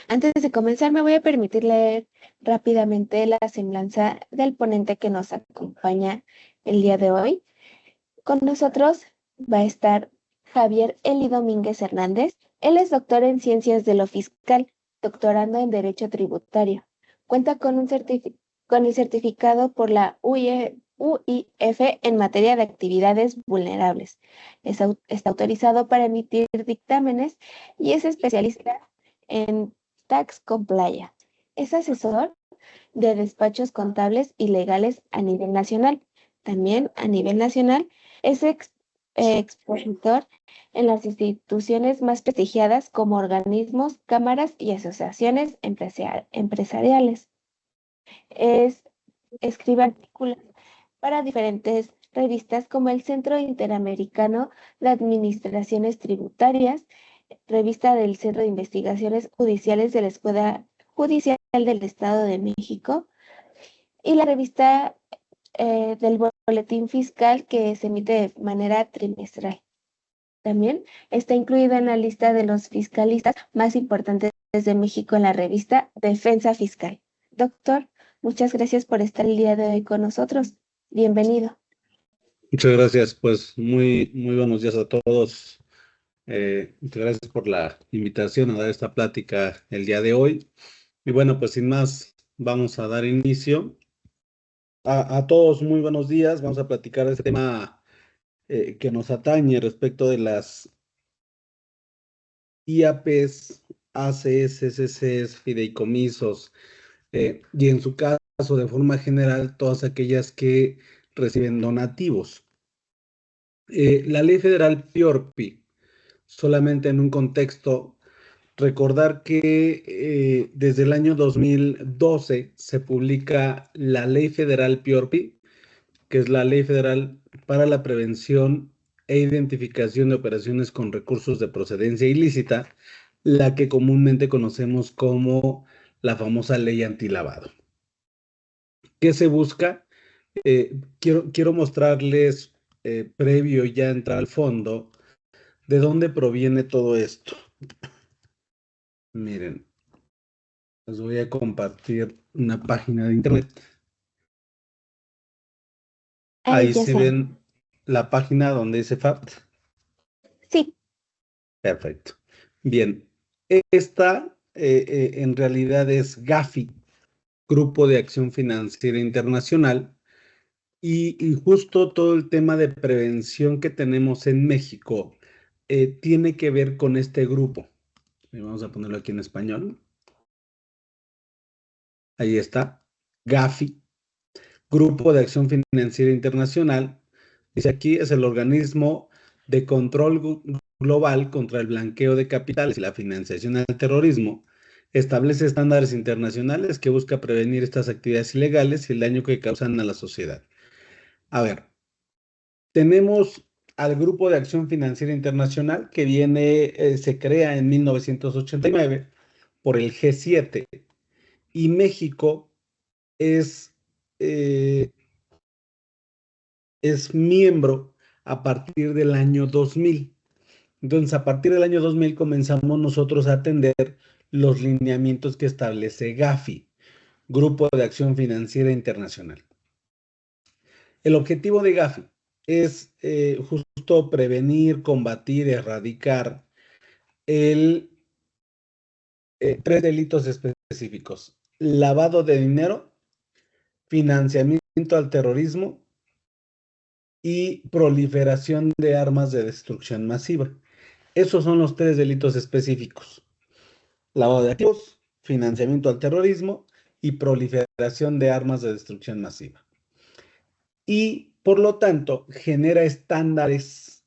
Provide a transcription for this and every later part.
Antes de comenzar, me voy a permitir leer rápidamente la semblanza del ponente que nos acompaña el día de hoy. Con nosotros va a estar Javier Eli Domínguez Hernández. Él es doctor en Ciencias de lo Fiscal, doctorando en Derecho Tributario. Cuenta con con el certificado por la UIF en materia de actividades vulnerables. Está autorizado para emitir dictámenes y es especialista en Tax Compliance. Es asesor de despachos contables y legales a nivel nacional. También a nivel nacional es expositor en las instituciones más prestigiadas como organismos, cámaras y asociaciones empresariales. Escribe artículos para diferentes revistas como el Centro Interamericano de Administraciones Tributarias, revista del Centro de Investigaciones Judiciales de la Escuela Judicial del Estado de México, y la revista del Boletín Fiscal que se emite de manera trimestral. También está incluido en la lista de los fiscalistas más importantes de México en la revista Defensa Fiscal. Doctor, muchas gracias por estar el día de hoy con nosotros. Bienvenido. Muchas gracias, pues muy buenos días a todos. Muchas gracias por la invitación a dar esta plática el día de hoy. Y bueno, pues sin más, vamos a dar inicio. A todos, muy buenos días. Vamos a platicar de este tema que nos atañe respecto de las IAPs, ACS, CCs, fideicomisos, y en su caso, de forma general, todas aquellas que reciben donativos. La ley federal PIORPI, solamente en un contexto, recordar que desde el año 2012 se publica la Ley Federal PIORPI, que es la Ley Federal para la Prevención e Identificación de Operaciones con Recursos de Procedencia Ilícita, la que comúnmente conocemos como la famosa Ley Antilavado. ¿Qué se busca? Quiero mostrarles, previo ya a entrar al fondo, de dónde proviene todo esto. Miren, les voy a compartir una página de internet. Ahí Ahí ya se saben. ven la página donde dice FAT. Sí. Perfecto. Bien, esta en realidad es GAFI, Grupo de Acción Financiera Internacional, y justo todo el tema de prevención que tenemos en México tiene que ver con este grupo. Vamos a ponerlo aquí en español. Ahí está, GAFI, Grupo de Acción Financiera Internacional. Dice aquí, es el organismo de control global contra el blanqueo de capitales y la financiación al terrorismo. Establece estándares internacionales que busca prevenir estas actividades ilegales y el daño que causan a la sociedad. A ver, tenemos al Grupo de Acción Financiera Internacional que se crea en 1989 por el G7, y México es eh, es miembro a partir del año 2000. Entonces, a partir del año 2000 comenzamos nosotros a atender los lineamientos que establece GAFI, Grupo de Acción Financiera Internacional. El objetivo de GAFI es justo prevenir, combatir, erradicar tres delitos específicos: lavado de dinero, financiamiento al terrorismo y proliferación de armas de destrucción masiva. Esos son los tres delitos específicos: lavado de activos, financiamiento al terrorismo y proliferación de armas de destrucción masiva. Y por lo tanto genera estándares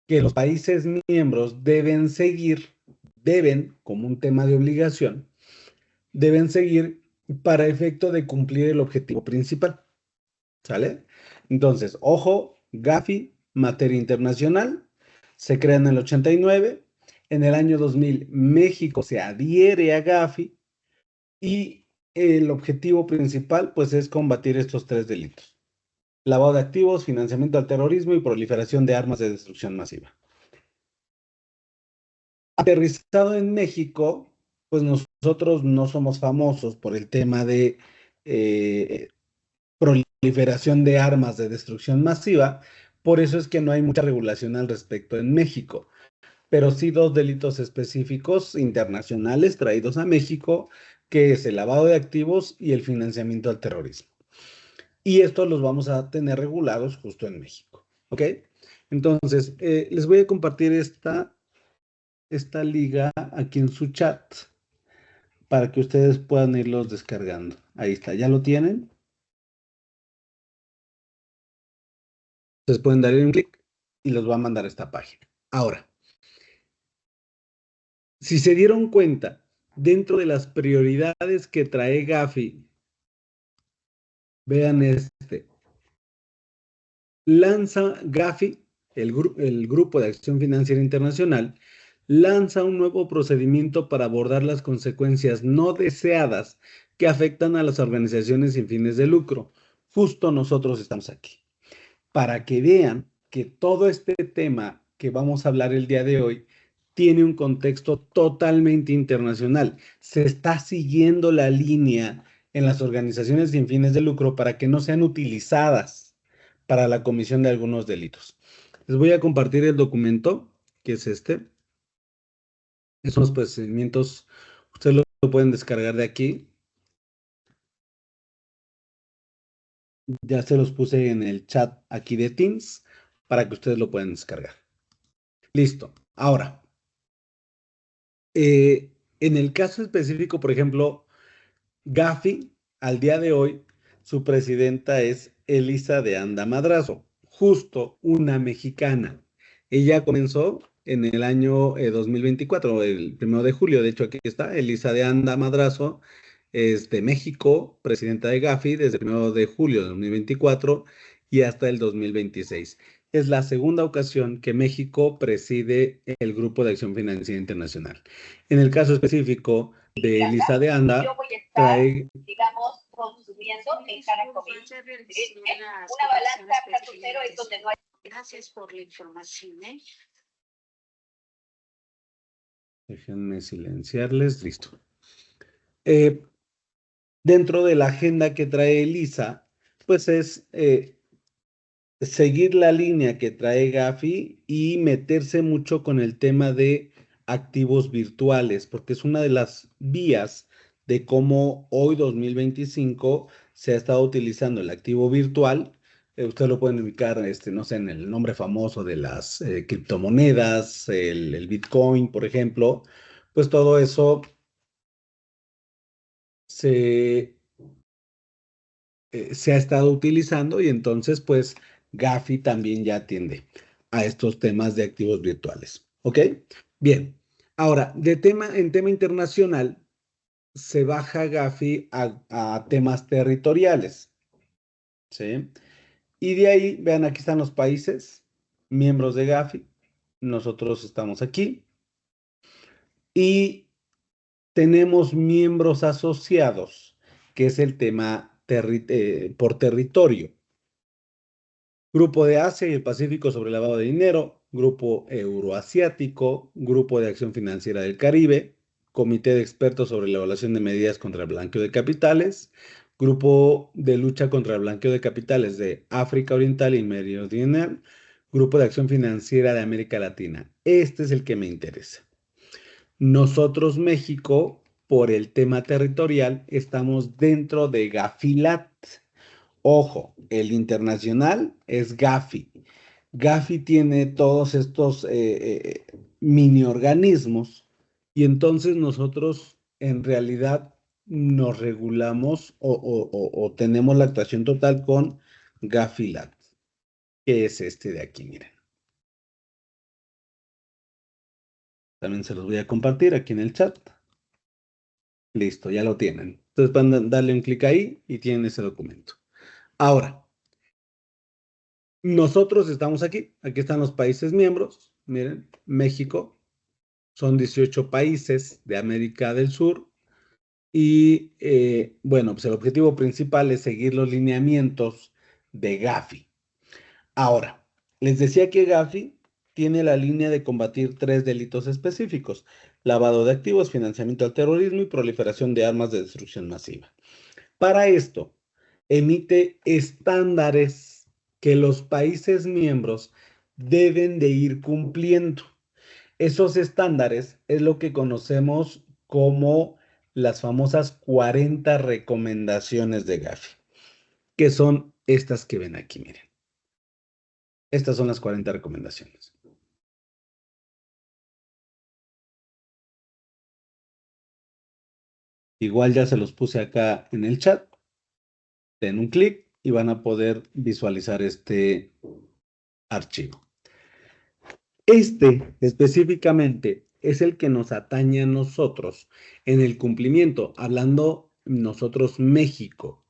que los países miembros deben seguir, como un tema de obligación, deben seguir para efecto de cumplir el objetivo principal. ¿Sale? Entonces, ojo, GAFI, materia internacional, se crea en el 89. En el año 2000, México se adhiere a GAFI y el objetivo principal, pues, es combatir estos tres delitos: lavado de activos, financiamiento al terrorismo y proliferación de armas de destrucción masiva. Aterrizado en México, pues nosotros no somos famosos por el tema de proliferación de armas de destrucción masiva, por eso es que no hay mucha regulación al respecto en México, pero sí dos delitos específicos internacionales traídos a México, que es el lavado de activos y el financiamiento al terrorismo. Y estos los vamos a tener regulados justo en México, ¿ok? Entonces, les voy a compartir esta liga aquí en su chat para que ustedes puedan irlos descargando. Ahí está, ¿ya lo tienen? Ustedes pueden darle un clic y los va a mandar a esta página. Ahora, si se dieron cuenta, dentro de las prioridades que trae Gafi, vean lanza Gafi, el Grupo de Acción Financiera Internacional, lanza un nuevo procedimiento para abordar las consecuencias no deseadas que afectan a las organizaciones sin fines de lucro. Justo nosotros estamos aquí, para que vean que todo este tema que vamos a hablar el día de hoy tiene un contexto totalmente internacional. Se está siguiendo la línea en las organizaciones sin fines de lucro para que no sean utilizadas para la comisión de algunos delitos. Les voy a compartir el documento, que es este. Esos son los procedimientos, ustedes lo pueden descargar de aquí. Ya se los puse en el chat aquí de Teams para que ustedes lo puedan descargar. Listo. Ahora, en el caso específico, por ejemplo, Gafi, al día de hoy, su presidenta es Elisa de Anda Madrazo, justo una mexicana. Ella comenzó en el año 2024, el 1 de julio, de hecho aquí está, Elisa de Anda Madrazo, es de México, presidenta de Gafi desde el 1 de julio de 2024 y hasta el 2026. Es la segunda ocasión que México preside el Grupo de Acción Financiera Internacional. En el caso específico de Elisa de Anda, yo voy a estar, trae, digamos, consumiendo en cada comida. Una balanza cero es donde no hay. Gracias por la información, ¿eh? Déjenme silenciarles, listo. Dentro de la agenda que trae Elisa, pues es seguir la línea que trae Gafi y meterse mucho con el tema de activos virtuales, porque es una de las vías de cómo hoy 2025 se ha estado utilizando el activo virtual. Ustedes lo pueden ubicar, no sé, en el nombre famoso de las criptomonedas, el Bitcoin, por ejemplo. Pues todo eso se se ha estado utilizando y entonces pues Gafi también ya atiende a estos temas de activos virtuales. ¿Ok? Bien. Ahora, en tema internacional, se baja Gafi a temas territoriales. ¿Sí? Y de ahí, vean, aquí están los países, miembros de Gafi. Nosotros estamos aquí. Y tenemos miembros asociados, que es el tema por territorio. Grupo de Asia y el Pacífico sobre lavado de dinero, Grupo Euroasiático, Grupo de Acción Financiera del Caribe, Comité de Expertos sobre la Evaluación de Medidas contra el Blanqueo de Capitales, Grupo de Lucha contra el Blanqueo de Capitales de África Oriental y Meridional, Grupo de Acción Financiera de América Latina. Este es el que me interesa. Nosotros, México, por el tema territorial, estamos dentro de Gafilat. Ojo, el internacional es Gafi. Gafi tiene todos estos mini organismos y entonces nosotros en realidad nos regulamos o tenemos la actuación total con Gafilat, que es este de aquí, miren. También se los voy a compartir aquí en el chat. Listo, ya lo tienen. Entonces van a darle un clic ahí y tienen ese documento. Ahora, nosotros estamos aquí están los países miembros, miren, México, son 18 países de América del Sur y bueno, pues el objetivo principal es seguir los lineamientos de Gafi. Ahora, les decía que Gafi tiene la línea de combatir 3 delitos específicos. lavado de activos, financiamiento al terrorismo y proliferación de armas de destrucción masiva. Para esto, emite estándares que los países miembros deben de ir cumpliendo. Esos estándares es lo que conocemos como las famosas 40 recomendaciones de Gafi, que son estas que ven aquí, miren. Estas son las 40 recomendaciones. Igual ya se los puse acá en el chat. Den un clic y van a poder visualizar este archivo. Este específicamente es el que nos atañe a nosotros en el cumplimiento, hablando nosotros México.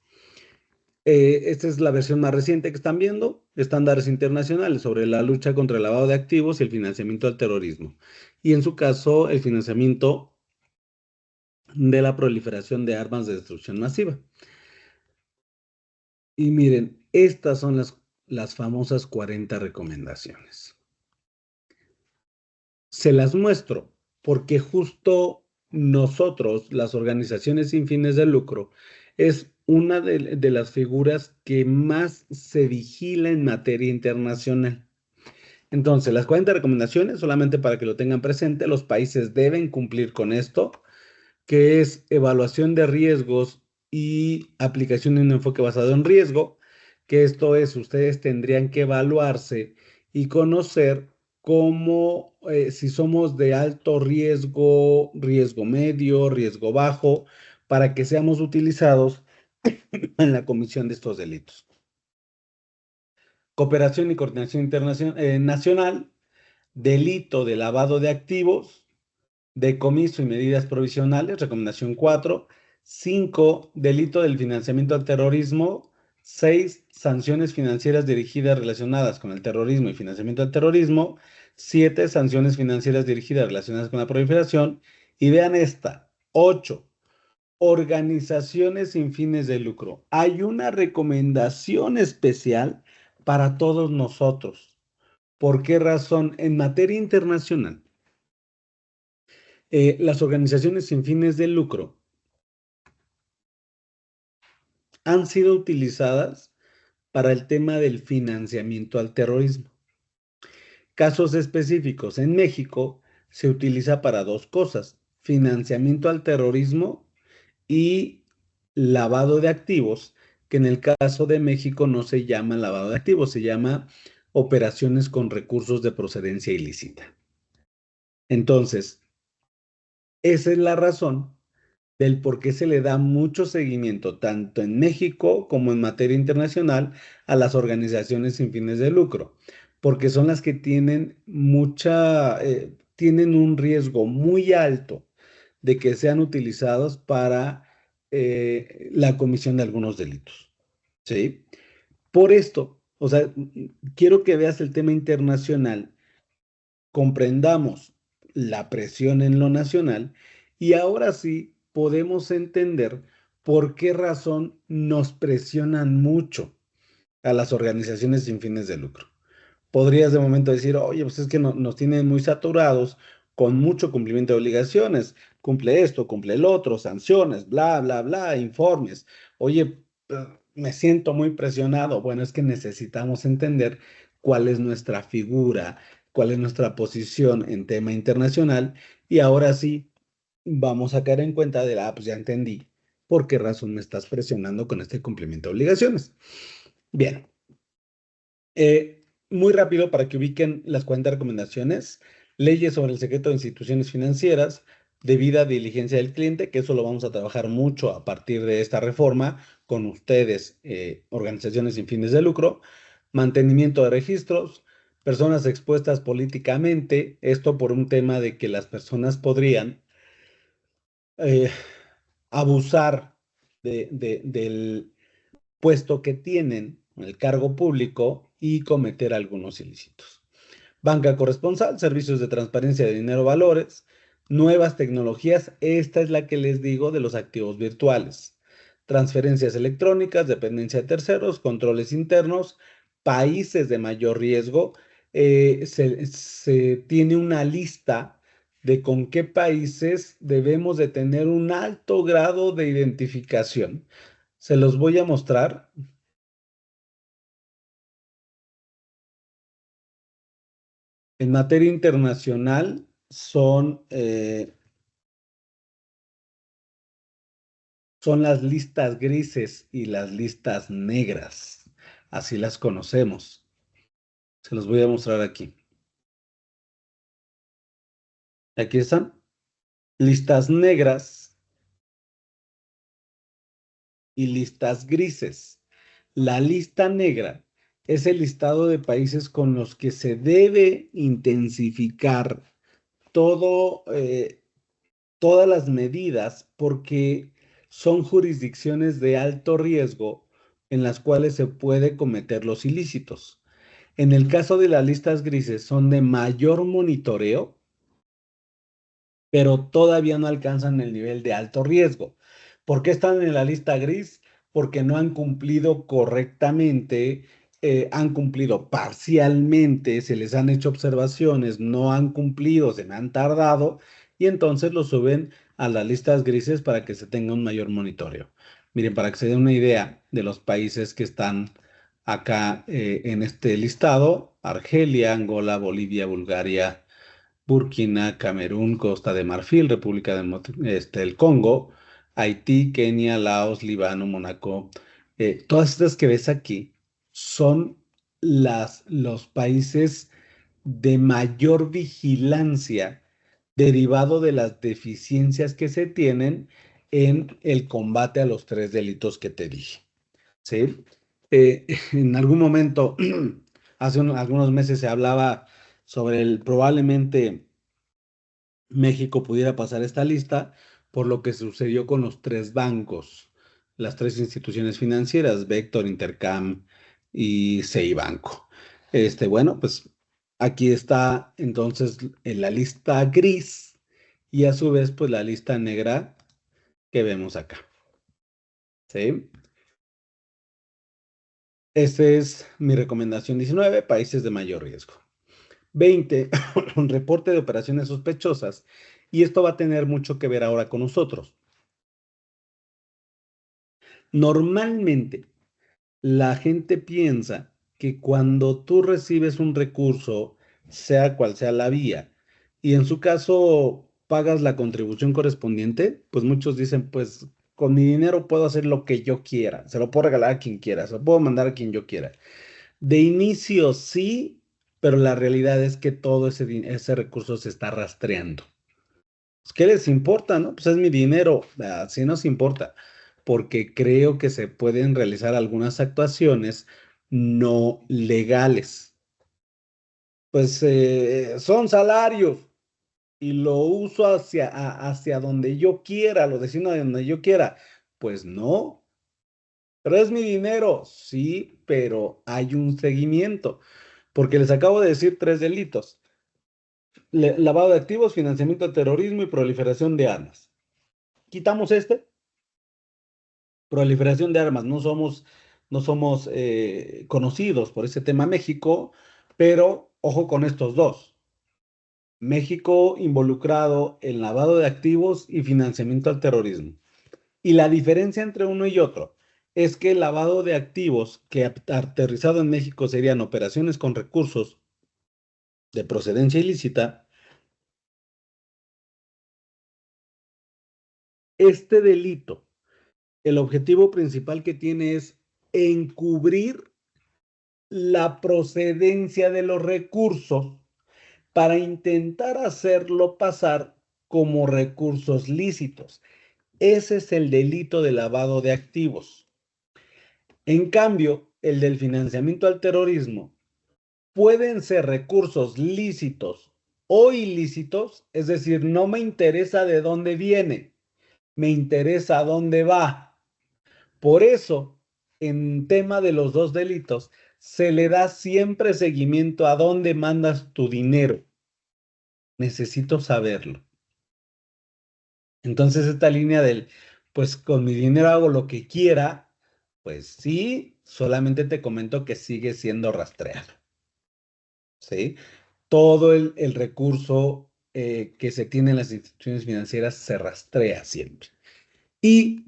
Esta es la versión más reciente que están viendo, estándares internacionales sobre la lucha contra el lavado de activos y el financiamiento al terrorismo. Y en su caso, el financiamiento de la proliferación de armas de destrucción masiva. Y miren, estas son las famosas 40 recomendaciones. Se las muestro porque justo nosotros, las organizaciones sin fines de lucro, es una de las figuras que más se vigila en materia internacional. Entonces, las 40 recomendaciones, solamente para que lo tengan presente, los países deben cumplir con esto, que es evaluación de riesgos y aplicación de un enfoque basado en riesgo, que esto es, ustedes tendrían que evaluarse y conocer cómo, si somos de alto riesgo, riesgo medio, riesgo bajo, para que seamos utilizados en la comisión de estos delitos. Cooperación y coordinación nacional, delito de lavado de activos, decomiso y medidas provisionales, recomendación 4. 5, delito del financiamiento al terrorismo. 6, sanciones financieras dirigidas relacionadas con el terrorismo y financiamiento al terrorismo. 7, sanciones financieras dirigidas relacionadas con la proliferación. Y vean esta, 8, organizaciones sin fines de lucro. Hay una recomendación especial para todos nosotros. ¿Por qué razón? En materia internacional, las organizaciones sin fines de lucro han sido utilizadas para el tema del financiamiento al terrorismo. Casos específicos, en México se utiliza para dos cosas: financiamiento al terrorismo y lavado de activos, que en el caso de México no se llama lavado de activos, se llama operaciones con recursos de procedencia ilícita. Entonces, esa es la razón del por qué se le da mucho seguimiento, tanto en México como en materia internacional, a las organizaciones sin fines de lucro, porque son las que tienen tienen un riesgo muy alto de que sean utilizados para la comisión de algunos delitos. ¿Sí? Por esto, o sea, quiero que veas el tema internacional, comprendamos la presión en lo nacional y ahora sí podemos entender por qué razón nos presionan mucho a las organizaciones sin fines de lucro. Podrías de momento decir, oye, pues es que nos tienen muy saturados con mucho cumplimiento de obligaciones, cumple esto, cumple el otro, sanciones, bla, bla, bla, informes. Oye, me siento muy presionado. Bueno, es que necesitamos entender cuál es nuestra figura, cuál es nuestra posición en tema internacional y ahora sí vamos a caer en cuenta de, pues ya entendí por qué razón me estás presionando con este cumplimiento de obligaciones. Bien. Muy rápido para que ubiquen las 40 recomendaciones. Leyes sobre el secreto de instituciones financieras, debida diligencia del cliente, que eso lo vamos a trabajar mucho a partir de esta reforma con ustedes, organizaciones sin fines de lucro. Mantenimiento de registros, personas expuestas políticamente, esto por un tema de que las personas podrían abusar del puesto que tienen, el cargo público, y cometer algunos ilícitos. Banca corresponsal, servicios de transparencia de dinero, valores, nuevas tecnologías, esta es la que les digo de los activos virtuales, transferencias electrónicas, dependencia de terceros, controles internos, países de mayor riesgo, se tiene una lista de con qué países debemos de tener un alto grado de identificación. Se los voy a mostrar. En materia internacional son las listas grises y las listas negras. Así las conocemos. Se los voy a mostrar aquí. Aquí están. Listas negras y listas grises. La lista negra es el listado de países con los que se debe intensificar todas las medidas porque son jurisdicciones de alto riesgo en las cuales se puede cometer los ilícitos. En el caso de las listas grises son de mayor monitoreo, pero todavía no alcanzan el nivel de alto riesgo. ¿Por qué están en la lista gris? Porque no han cumplido correctamente, han cumplido parcialmente, se les han hecho observaciones, no han cumplido, se me han tardado, y entonces lo suben a las listas grises para que se tenga un mayor monitoreo. Miren, para que se den una idea de los países que están acá en este listado: Argelia, Angola, Bolivia, Bulgaria, Burkina, Camerún, Costa de Marfil, República del Congo, Haití, Kenia, Laos, Líbano, Mónaco. Todas estas que ves aquí son los países de mayor vigilancia derivado de las deficiencias que se tienen en el combate a los 3 delitos que te dije. ¿Sí? En algún momento, hace algunos meses se hablaba sobre probablemente México pudiera pasar esta lista por lo que sucedió con los 3 bancos, las 3 instituciones financieras: Vector, Intercam y Banco. Bueno, pues aquí está entonces en la lista gris y a su vez pues la lista negra que vemos acá. ¿Sí? Esta es mi recomendación 19, países de mayor riesgo. 20, un reporte de operaciones sospechosas, y esto va a tener mucho que ver ahora con nosotros. Normalmente, la gente piensa que cuando tú recibes un recurso, sea cual sea la vía, y en su caso pagas la contribución correspondiente, pues muchos dicen, pues con mi dinero puedo hacer lo que yo quiera, se lo puedo regalar a quien quiera, se lo puedo mandar a quien yo quiera. De inicio sí, pero la realidad es que todo ese recurso se está rastreando. Pues, ¿qué les importa, no? Pues es mi dinero, así nos importa, porque creo que se pueden realizar algunas actuaciones no legales. Pues son salarios y lo uso hacia donde yo quiera, lo destino a donde yo quiera. Pues no, pero es mi dinero, sí, pero hay un seguimiento, porque les acabo de decir 3 delitos: lavado de activos, financiamiento al terrorismo y proliferación de armas. Quitamos proliferación de armas, no somos conocidos por ese tema México, pero ojo con estos dos. México involucrado en lavado de activos y financiamiento al terrorismo. Y la diferencia entre uno y otro es que el lavado de activos, que aterrizado en México serían operaciones con recursos de procedencia ilícita, este delito, el objetivo principal que tiene es encubrir la procedencia de los recursos para intentar hacerlo pasar como recursos lícitos. Ese es el delito de lavado de activos. En cambio, el del financiamiento al terrorismo pueden ser recursos lícitos o ilícitos, es decir, no me interesa de dónde viene, me interesa a dónde va. Por eso, en tema de los 2 delitos, se le da siempre seguimiento a dónde mandas tu dinero. Necesito saberlo. Entonces, esta línea pues con mi dinero hago lo que quiera, pues sí, solamente te comento que sigue siendo rastreado. ¿Sí? Todo el recurso que se tiene en las instituciones financieras se rastrea siempre. ¿Y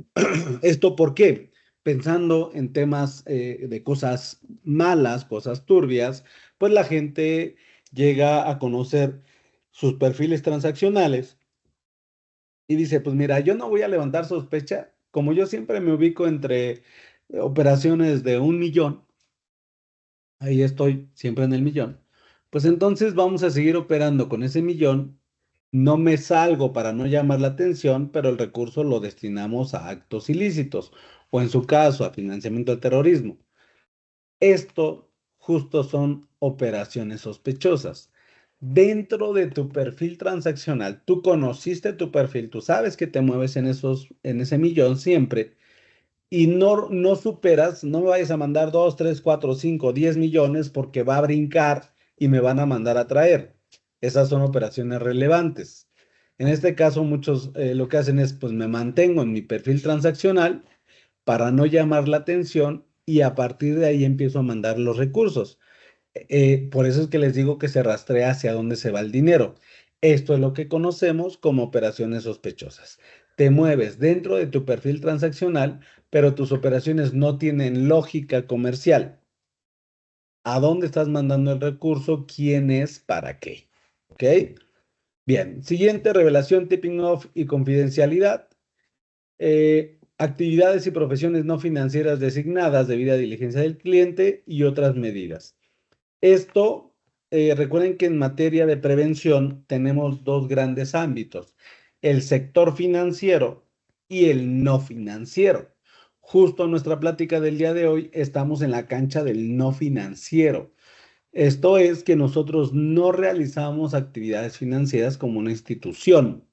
esto por qué? Pensando en temas de cosas malas, cosas turbias, pues la gente llega a conocer sus perfiles transaccionales y dice, pues mira, yo no voy a levantar sospecha, como yo siempre me ubico entre operaciones de 1 millón, ahí estoy siempre en el millón, pues entonces vamos a seguir operando con ese millón, no me salgo para no llamar la atención, pero el recurso lo destinamos a actos ilícitos o en su caso a financiamiento del terrorismo. Esto justo son operaciones sospechosas. Dentro de tu perfil transaccional, tú conociste tu perfil, tú sabes que te mueves en ese millón siempre y no superas, no me vayas a mandar 2, 3, 4, 5, 10 millones porque va a brincar y me van a mandar a traer. Esas son operaciones relevantes. En este caso, muchos lo que hacen es, pues me mantengo en mi perfil transaccional para no llamar la atención y a partir de ahí empiezo a mandar los recursos. Por eso es que les digo que se rastrea hacia dónde se va el dinero. Esto es lo que conocemos como operaciones sospechosas. Te mueves dentro de tu perfil transaccional, pero tus operaciones no tienen lógica comercial. ¿A dónde estás mandando el recurso? ¿Quién es? ¿Para qué? ¿Ok? Bien. Siguiente, revelación, tipping off y confidencialidad. Actividades y profesiones no financieras designadas debida diligencia del cliente y otras medidas. Esto, recuerden que en materia de prevención tenemos dos grandes ámbitos, el sector financiero y el no financiero. Justo en nuestra plática del día de hoy estamos en la cancha del no financiero. Esto es que nosotros no realizamos actividades financieras como una institución.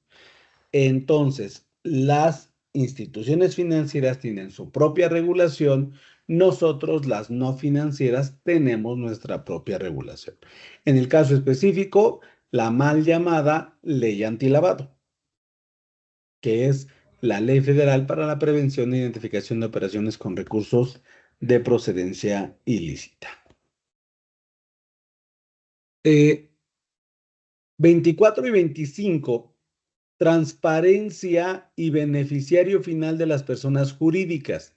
Entonces, las instituciones financieras tienen su propia regulación, nosotros las no financieras tenemos nuestra propia regulación. En el caso específico, la mal llamada ley antilavado, que es la Ley Federal para la Prevención e Identificación de Operaciones con Recursos de Procedencia Ilícita. 24 y 25. Transparencia y beneficiario final de las personas jurídicas.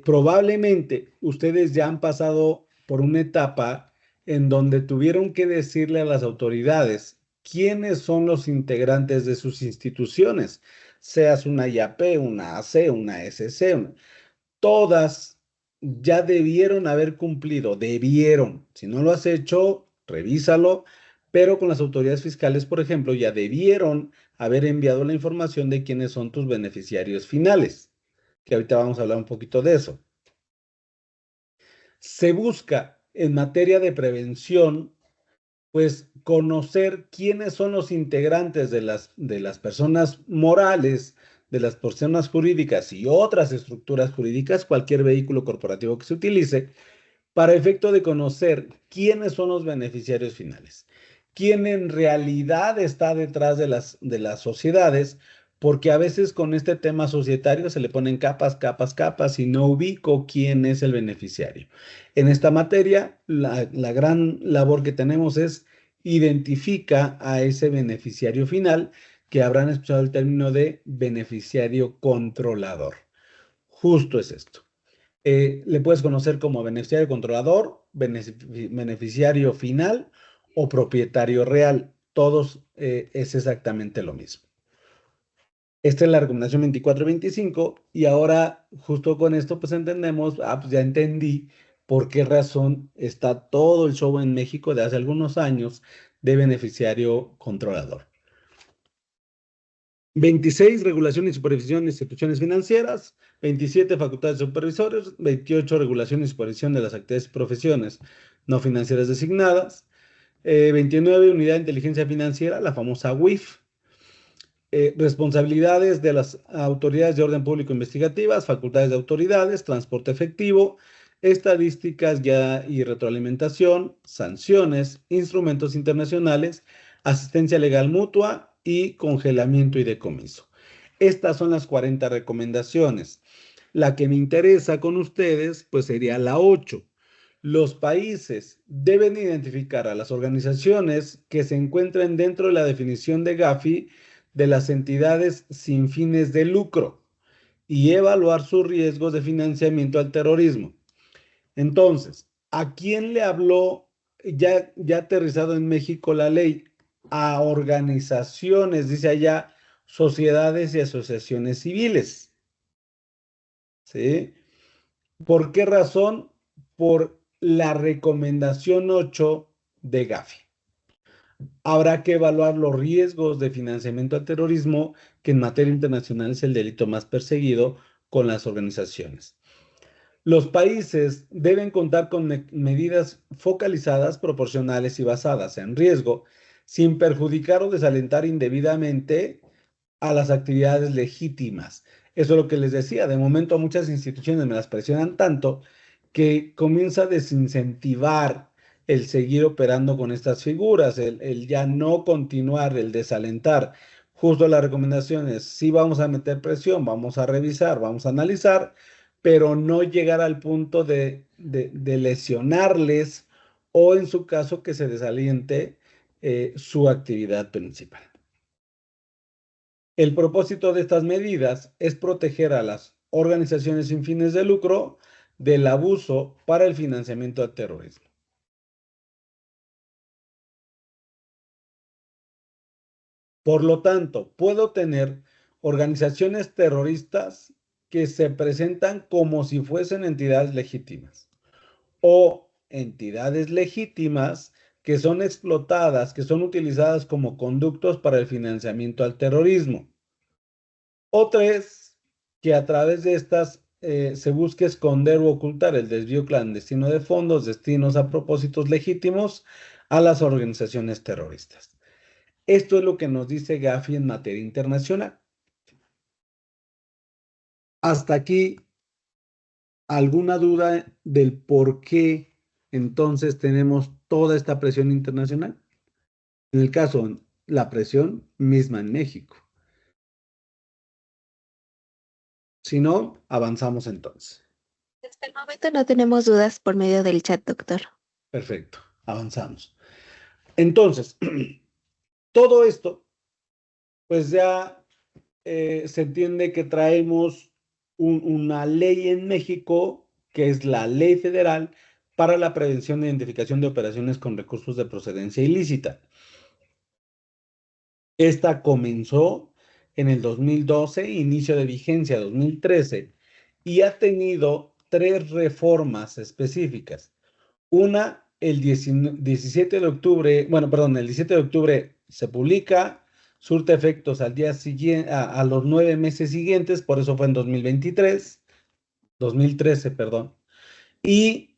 Probablemente ustedes ya han pasado por una etapa en donde tuvieron que decirle a las autoridades quiénes son los integrantes de sus instituciones, seas una IAP, una AC, una SC, todas ya debieron haber cumplido, debieron. Si no lo has hecho, revísalo, pero con las autoridades fiscales, por ejemplo, ya debieron haber enviado la información de quiénes son tus beneficiarios finales, que ahorita vamos a hablar un poquito de eso. Se busca en materia de prevención, pues conocer quiénes son los integrantes de las personas morales, de las personas jurídicas y otras estructuras jurídicas, cualquier vehículo corporativo que se utilice, para efecto de conocer quiénes son los beneficiarios finales, quién en realidad está detrás de las sociedades, porque a veces con este tema societario se le ponen capas, capas, capas y no ubico quién es el beneficiario. En esta materia, la gran labor que tenemos es identifica a ese beneficiario final, que habrán escuchado el término de beneficiario controlador. Justo es esto. Le puedes conocer como beneficiario controlador, beneficiario final o propietario real. Todos es exactamente lo mismo. Esta es la recomendación 24-25 y ahora justo con esto pues entendemos, pues ya entendí por qué razón está todo el show en México de hace algunos años de beneficiario controlador. 26, regulación y supervisión de instituciones financieras. 27, facultades de supervisores. 28, regulación y supervisión de las actividades y profesiones no financieras designadas. 29, unidad de inteligencia financiera, la famosa UIF. Responsabilidades de las autoridades de orden público investigativas, facultades de autoridades, transporte efectivo, estadísticas y retroalimentación, sanciones, instrumentos internacionales, asistencia legal mutua y congelamiento y decomiso. Estas son las 40 recomendaciones. La que me interesa con ustedes, pues sería la 8. los países deben identificar a las organizaciones que se encuentren dentro de la definición de Gafi de las entidades sin fines de lucro y evaluar sus riesgos de financiamiento al terrorismo. Entonces, ¿a quién le habló ya aterrizado en México la ley? A organizaciones, dice allá, sociedades y asociaciones civiles. ¿Sí? ¿Por qué razón? Por la recomendación 8 de Gafi. Habrá que evaluar los riesgos de financiamiento al terrorismo, que en materia internacional es el delito más perseguido con las organizaciones. Los países deben contar con medidas focalizadas, proporcionales y basadas en riesgo, sin perjudicar o desalentar indebidamente a las actividades legítimas. Eso es lo que les decía. De momento muchas instituciones me las presionan tanto que comienza a desincentivar el seguir operando con estas figuras, el ya no continuar, el desalentar. Justo las recomendaciones, sí vamos a meter presión, vamos a revisar, vamos a analizar, pero no llegar al punto de lesionarles o en su caso que se desaliente su actividad principal. El propósito de estas medidas es proteger a las organizaciones sin fines de lucro del abuso para el financiamiento del terrorismo. Por lo tanto, puedo tener organizaciones terroristas que se presentan como si fuesen entidades legítimas o entidades legítimas que son explotadas, que son utilizadas como conductos para el financiamiento al terrorismo. O tres, que a través de estas se busque esconder o ocultar el desvío clandestino de fondos destinos a propósitos legítimos a las organizaciones terroristas. Esto es lo que nos dice Gafi en materia internacional. Hasta aquí, ¿alguna duda del por qué entonces tenemos toda esta presión internacional? En el caso, la presión misma en México. Si no, avanzamos entonces. Hasta el momento no tenemos dudas por medio del chat, doctor. Perfecto, avanzamos. Entonces, todo esto, pues ya se entiende que traemos una ley en México, que es la Ley Federal para la Prevención e Identificación de Operaciones con Recursos de Procedencia Ilícita. Esta comenzó en el 2012, inicio de vigencia 2013, y ha tenido 3 reformas específicas. Una, el 17 de octubre, bueno, perdón, el 17 de octubre se publica, surte efectos al día siguiente, a los 9 meses siguientes, por eso fue en 2013, perdón. Y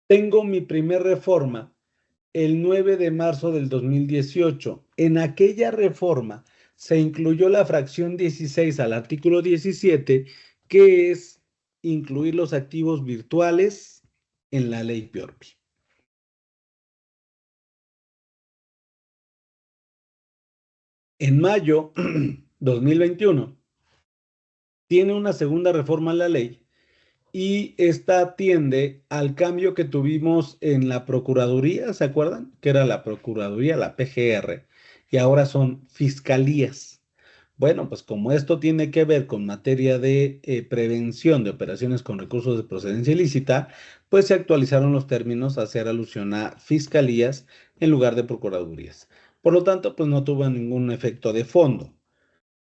tengo mi primer reforma el 9 de marzo del 2018. En aquella reforma se incluyó la fracción 16 al artículo 17, que es incluir los activos virtuales en la ley PIORPI. En mayo 2021 tiene una segunda reforma a la ley y esta atiende al cambio que tuvimos en la Procuraduría, ¿se acuerdan? Que era la Procuraduría, la PGR, y ahora son fiscalías. Bueno, pues como esto tiene que ver con materia de prevención de operaciones con recursos de procedencia ilícita, pues se actualizaron los términos a hacer alusión a fiscalías en lugar de procuradurías. Por lo tanto, pues no tuvo ningún efecto de fondo.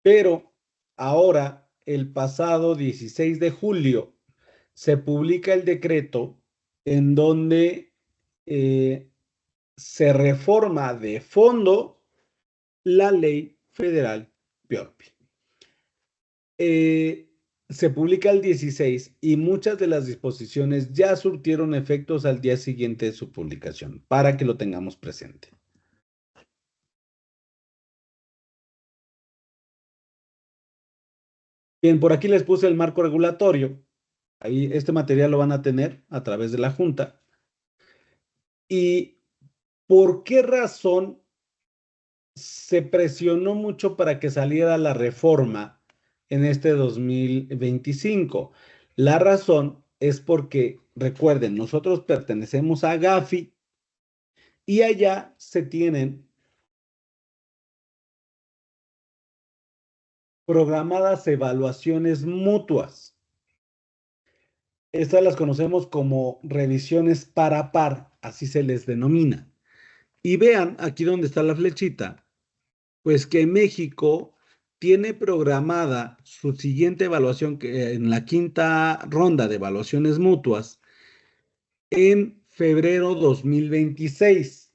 Pero ahora, el pasado 16 de julio, se publica el decreto en donde se reforma de fondo la ley federal PIORPI. Se publica el 16 y muchas de las disposiciones ya surtieron efectos al día siguiente de su publicación, para que lo tengamos presente. Bien, por aquí les puse el marco regulatorio. Ahí este material lo van a tener a través de la Junta. ¿Y por qué razón se presionó mucho para que saliera la reforma en este 2025? La razón es porque, recuerden, nosotros pertenecemos a Gafi y allá se tienen programadas evaluaciones mutuas. Estas las conocemos como revisiones par a par, así se les denomina. Y vean aquí donde está la flechita, pues que México tiene programada su siguiente evaluación, que en la quinta ronda de evaluaciones mutuas, en febrero 2026.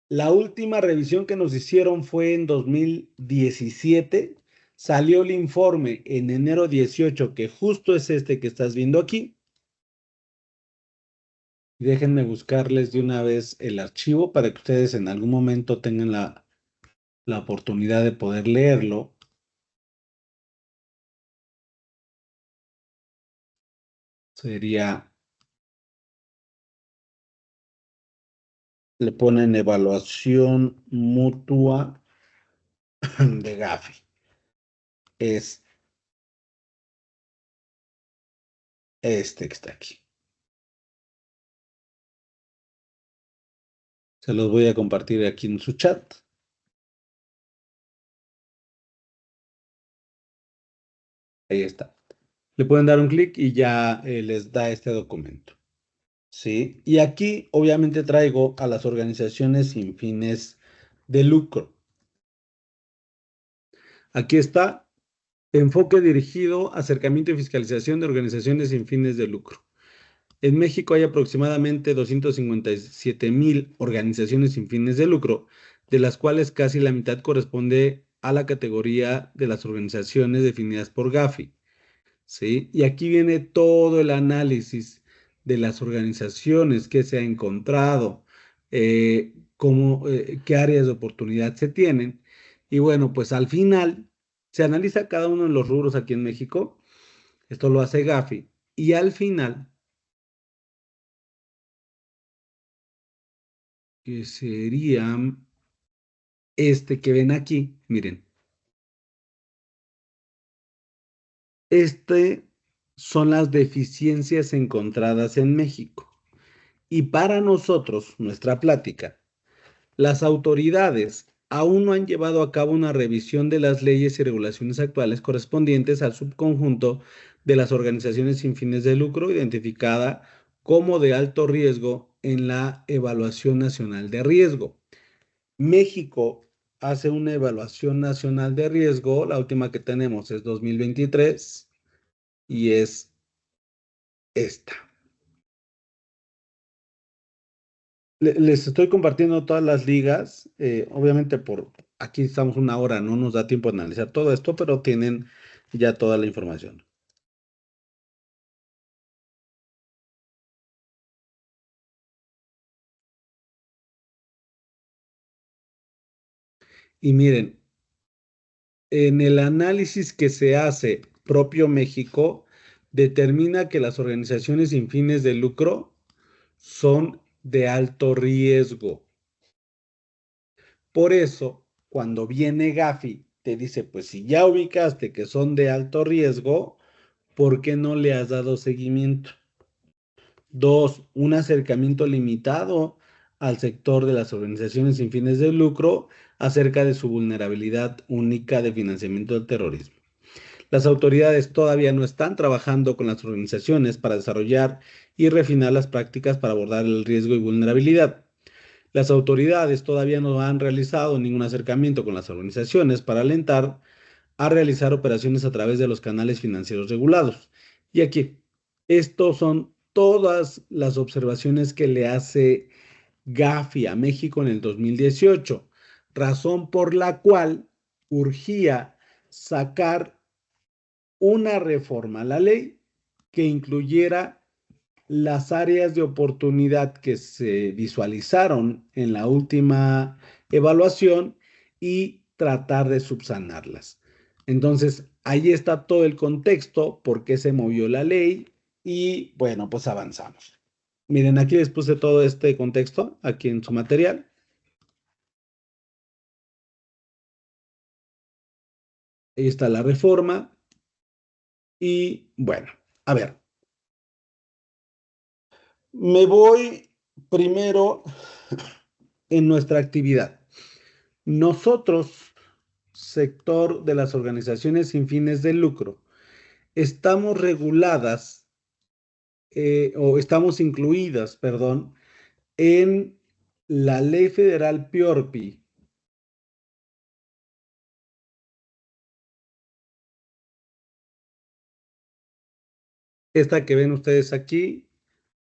La última revisión que nos hicieron fue en 2017. Salió el informe en enero 18, que justo es este que estás viendo aquí. Déjenme buscarles de una vez el archivo para que ustedes en algún momento tengan la oportunidad de poder leerlo. Sería, le ponen evaluación mutua de Gafi. Es este que está aquí. Se los voy a compartir aquí en su chat. Ahí está. Le pueden dar un clic y ya les da este documento. ¿Sí? Y aquí obviamente traigo a las organizaciones sin fines de lucro. Aquí está, enfoque dirigido, acercamiento y fiscalización de organizaciones sin fines de lucro. En México hay aproximadamente 257,000 organizaciones sin fines de lucro, de las cuales casi la mitad corresponde a la categoría de las organizaciones definidas por Gafi. ¿Sí? Y aquí viene todo el análisis de las organizaciones que se ha encontrado, qué áreas de oportunidad se tienen. Y bueno, pues al final se analiza cada uno de los rubros aquí en México. Esto lo hace Gafi. Y al final, que sería este que ven aquí, miren. Son las deficiencias encontradas en México. Y para nosotros, nuestra plática, las autoridades aún no han llevado a cabo una revisión de las leyes y regulaciones actuales correspondientes al subconjunto de las organizaciones sin fines de lucro identificada como de alto riesgo en la Evaluación Nacional de Riesgo. México hace una evaluación nacional de riesgo, la última que tenemos es 2023 y es esta. Les estoy compartiendo todas las ligas, obviamente por aquí estamos una hora, no nos da tiempo de analizar todo esto, pero tienen ya toda la información. Y miren, en el análisis que se hace propio México, determina que las organizaciones sin fines de lucro son de alto riesgo. Por eso, cuando viene Gafi, te dice, pues si ya ubicaste que son de alto riesgo, ¿por qué no le has dado seguimiento? 2, un acercamiento limitado al sector de las organizaciones sin fines de lucro acerca de su vulnerabilidad única de financiamiento del terrorismo. Las autoridades todavía no están trabajando con las organizaciones para desarrollar y refinar las prácticas para abordar el riesgo y vulnerabilidad. Las autoridades todavía no han realizado ningún acercamiento con las organizaciones para alentar a realizar operaciones a través de los canales financieros regulados. Y aquí, estos son todas las observaciones que le hace Gafi a México en el 2018, razón por la cual urgía sacar una reforma a la ley que incluyera las áreas de oportunidad que se visualizaron en la última evaluación y tratar de subsanarlas. Entonces, ahí está todo el contexto, por qué se movió la ley y bueno, pues avanzamos. Miren, aquí les puse todo este contexto, aquí en su material. Ahí está la reforma y bueno, A ver, me voy primero en nuestra actividad. Nosotros, sector de las organizaciones sin fines de lucro, estamos reguladas o estamos incluidas, perdón, en la Ley Federal PIORPI. Esta que ven ustedes aquí,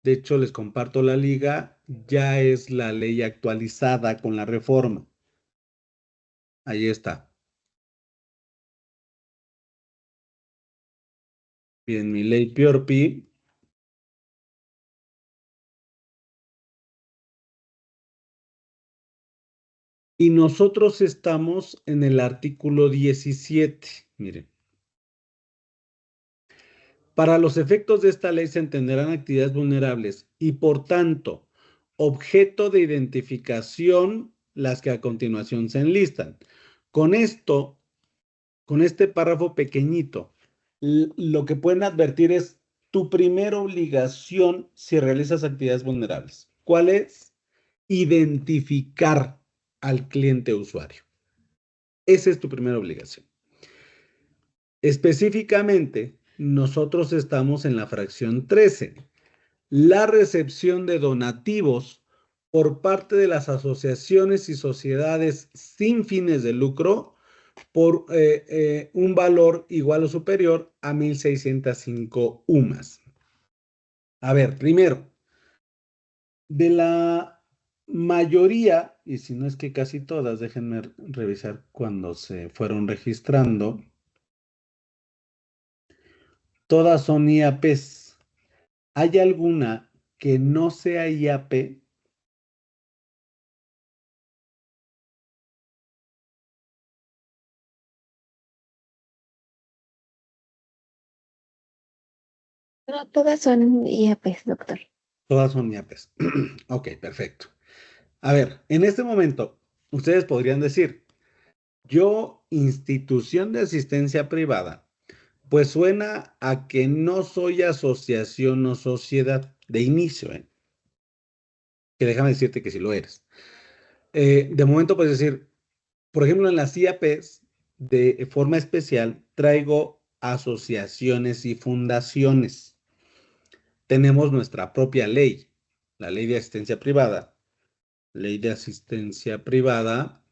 de hecho les comparto la liga, ya es la ley actualizada con la reforma. Ahí está. Bien, mi ley PIORPI. Y nosotros estamos en el artículo 17. Miren. Para los efectos de esta ley se entenderán actividades vulnerables y, por tanto, objeto de identificación las que a continuación se enlistan. Con esto, con este párrafo pequeñito, lo que pueden advertir es tu primera obligación si realizas actividades vulnerables. ¿Cuál es? Identificar al cliente usuario. Esa es tu primera obligación. Específicamente, nosotros estamos en la fracción 13, la recepción de donativos por parte de las asociaciones y sociedades sin fines de lucro por un valor igual o superior a 1,605 UMAS. A ver, primero, de la mayoría, y si no es que casi todas, déjenme revisar cuando se fueron registrando, todas son IAPs. ¿Hay alguna que no sea IAP? No, todas son IAPs, doctor. Todas son IAPs. Ok, perfecto. A ver, en este momento, ustedes podrían decir, yo, institución de asistencia privada, pues suena a que no soy asociación o sociedad de inicio, ¿eh? Que déjame decirte que sí lo eres. De momento puedes decir, por ejemplo, en las IAPs, de forma especial, traigo asociaciones y fundaciones. Tenemos nuestra propia ley, la ley de asistencia privada. Ley de asistencia privada.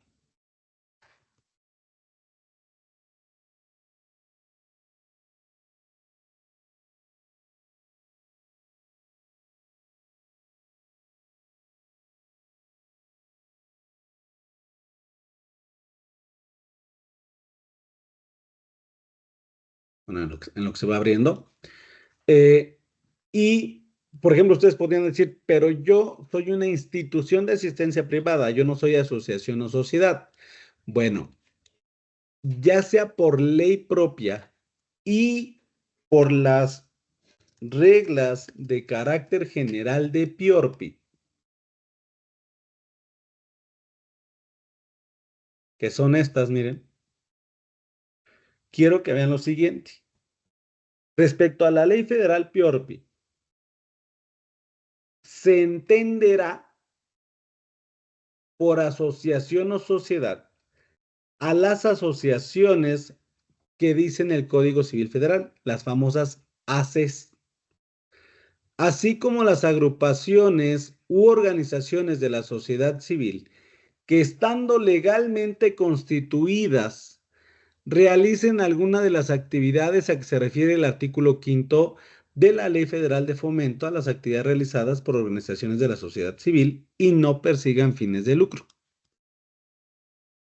Bueno, en lo que se va abriendo. Y, por ejemplo, ustedes podrían decir, pero yo soy una institución de asistencia privada, yo no soy asociación o sociedad. Bueno, ya sea por ley propia y por las reglas de carácter general de PIORPI, que son estas, miren, quiero que vean lo siguiente. Respecto a la ley federal PIORPI, se entenderá por asociación o sociedad a las asociaciones que dicen el Código Civil Federal, las famosas ACES, así como las agrupaciones u organizaciones de la sociedad civil que, estando legalmente constituidas, realicen alguna de las actividades a que se refiere el artículo 5 de la Ley Federal de Fomento a las actividades realizadas por organizaciones de la sociedad civil y no persigan fines de lucro.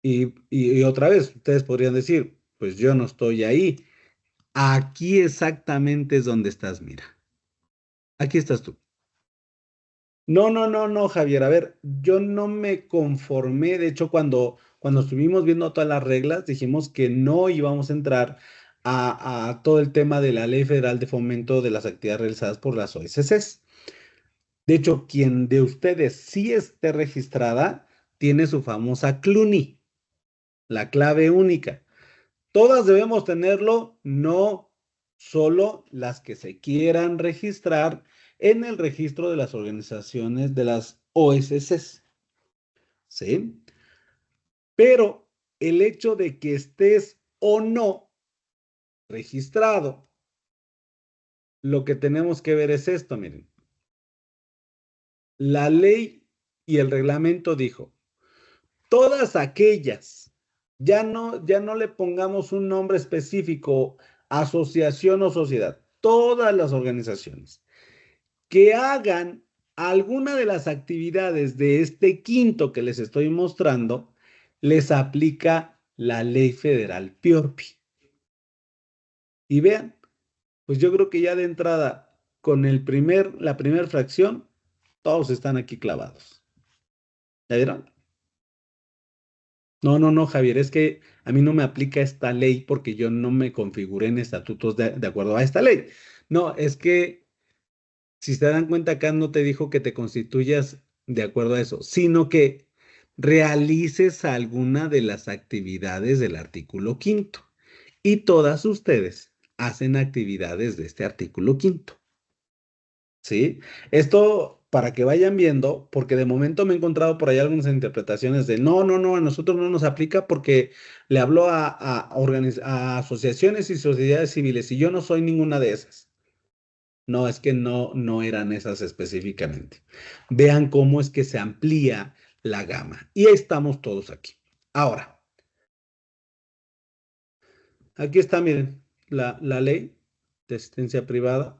Y otra vez, ustedes podrían decir, pues yo no estoy ahí. Aquí exactamente es donde estás, mira. Aquí estás tú. No, Javier. A ver, yo no me conformé. De hecho, cuando estuvimos viendo todas las reglas, dijimos que no íbamos a entrar a todo el tema de la Ley Federal de Fomento de las actividades realizadas por las OSCs. De hecho, quien de ustedes sí esté registrada, tiene su famosa CLUNY, la clave única. ¿Todas debemos tenerlo? No. solo las que se quieran registrar en el registro de las organizaciones de las OSCs. ¿Sí? Pero el hecho de que estés o no registrado, lo que tenemos que ver es esto, miren. La ley y el reglamento dijo, todas aquellas, ya no le pongamos un nombre específico, asociación o sociedad, todas las organizaciones que hagan alguna de las actividades de este quinto que les estoy mostrando, les aplica la ley federal PIORPI. Y vean, pues yo creo que ya de entrada, con la primera fracción, todos están aquí clavados. ¿Ya vieron? No, Javier, es que a mí no me aplica esta ley porque yo no me configuré en estatutos de acuerdo a esta ley. No, es que si se dan cuenta acá no te dijo que te constituyas de acuerdo a eso, sino que realices alguna de las actividades del artículo quinto. Y todas ustedes hacen actividades de este artículo quinto. ¿Sí? Esto para que vayan viendo, porque de momento me he encontrado por ahí algunas interpretaciones de no, a nosotros no nos aplica porque le habló a asociaciones y sociedades civiles y yo no soy ninguna de esas. No, es que no eran esas específicamente. Vean cómo es que se amplía la gama. Y estamos todos aquí. Ahora, aquí está, miren, la ley de asistencia privada.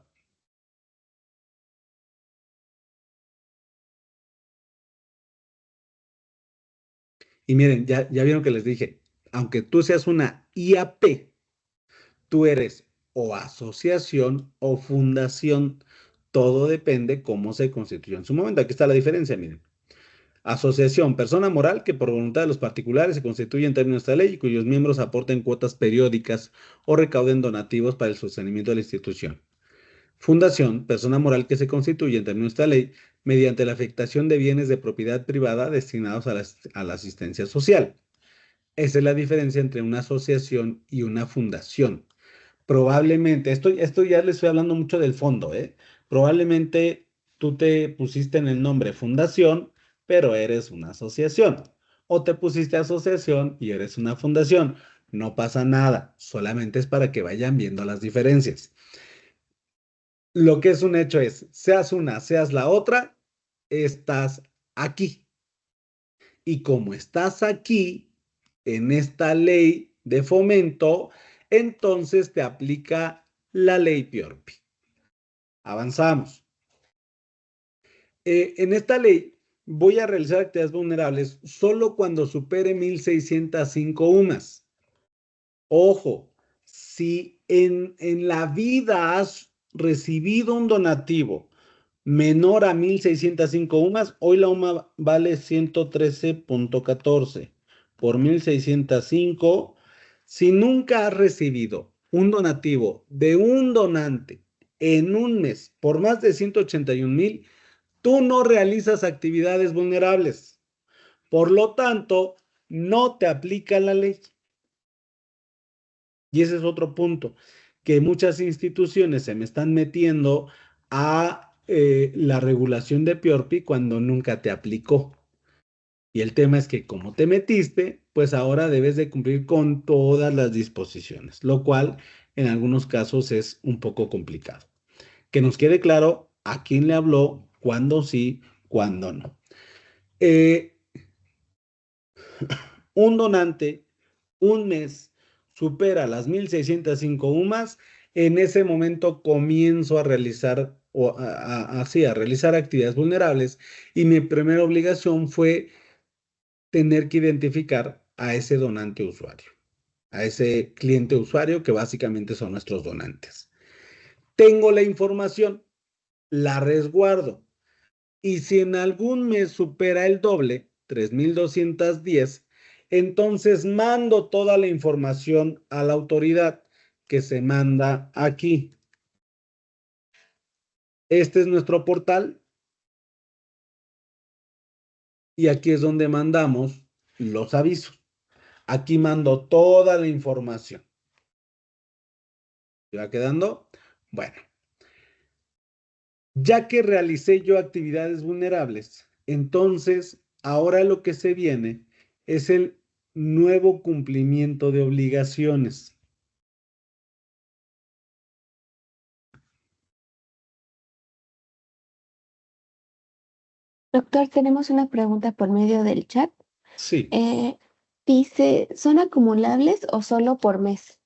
Y miren, ya vieron que les dije, aunque tú seas una IAP, tú eres o asociación o fundación. Todo depende cómo se constituyó en su momento. Aquí está la diferencia, miren. Asociación, persona moral que por voluntad de los particulares se constituye en términos de esta ley y cuyos miembros aporten cuotas periódicas o recauden donativos para el sostenimiento de la institución. Fundación, persona moral que se constituye en términos de esta ley mediante la afectación de bienes de propiedad privada destinados a la asistencia social. Esa es la diferencia entre una asociación y una fundación. Probablemente, esto ya les estoy hablando mucho del fondo, ¿eh? Probablemente tú te pusiste en el nombre fundación, pero eres una asociación. O te pusiste asociación y eres una fundación. No pasa nada, solamente es para que vayan viendo las diferencias. Lo que es un hecho es, seas una, seas la otra, estás aquí. Y como estás aquí, en esta ley de fomento, entonces te aplica la ley PIORPI. Avanzamos. En esta ley voy a realizar actividades vulnerables solo cuando supere 1,605 UMAS. Ojo, si en la vida has recibido un donativo menor a 1,605 UMAS, hoy la UMA vale 113.14 por 1,605. Si nunca has recibido un donativo de un donante en un mes por más de 181,000, tú no realizas actividades vulnerables. Por lo tanto, no te aplica la ley. Y ese es otro punto, que muchas instituciones se me están metiendo a la regulación de PIORPI cuando nunca te aplicó. Y el tema es que como te metiste, pues ahora debes de cumplir con todas las disposiciones, lo cual en algunos casos es un poco complicado. Que nos quede claro a quién le habló, cuándo sí, cuándo no. Un donante, un mes, supera las 1,605 UMAS, en ese momento comienzo a realizar, a realizar actividades vulnerables y mi primera obligación fue tener que identificar a ese donante usuario, a ese cliente usuario que básicamente son nuestros donantes. Tengo la información, la resguardo y si en algún mes supera el doble, 3,210, entonces mando toda la información a la autoridad que se manda aquí. Este es nuestro portal y aquí es donde mandamos los avisos. Aquí mando toda la información. ¿Te va quedando? Bueno, ya que realicé yo actividades vulnerables, entonces ahora lo que se viene es el nuevo cumplimiento de obligaciones. Doctor, tenemos una pregunta por medio del chat. Sí, Dice, ¿son acumulables o solo por mes?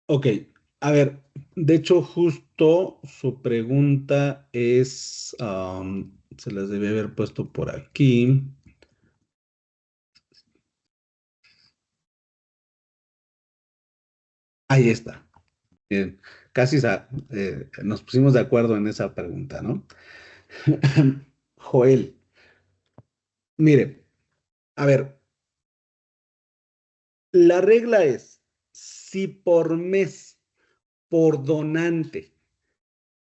ok. A ver, de hecho, justo su pregunta es, se las debí haber puesto por aquí. Ahí está. Bien, casi nos pusimos de acuerdo en esa pregunta, ¿no? Joel, mire, a ver, la regla es, si por mes, por donante,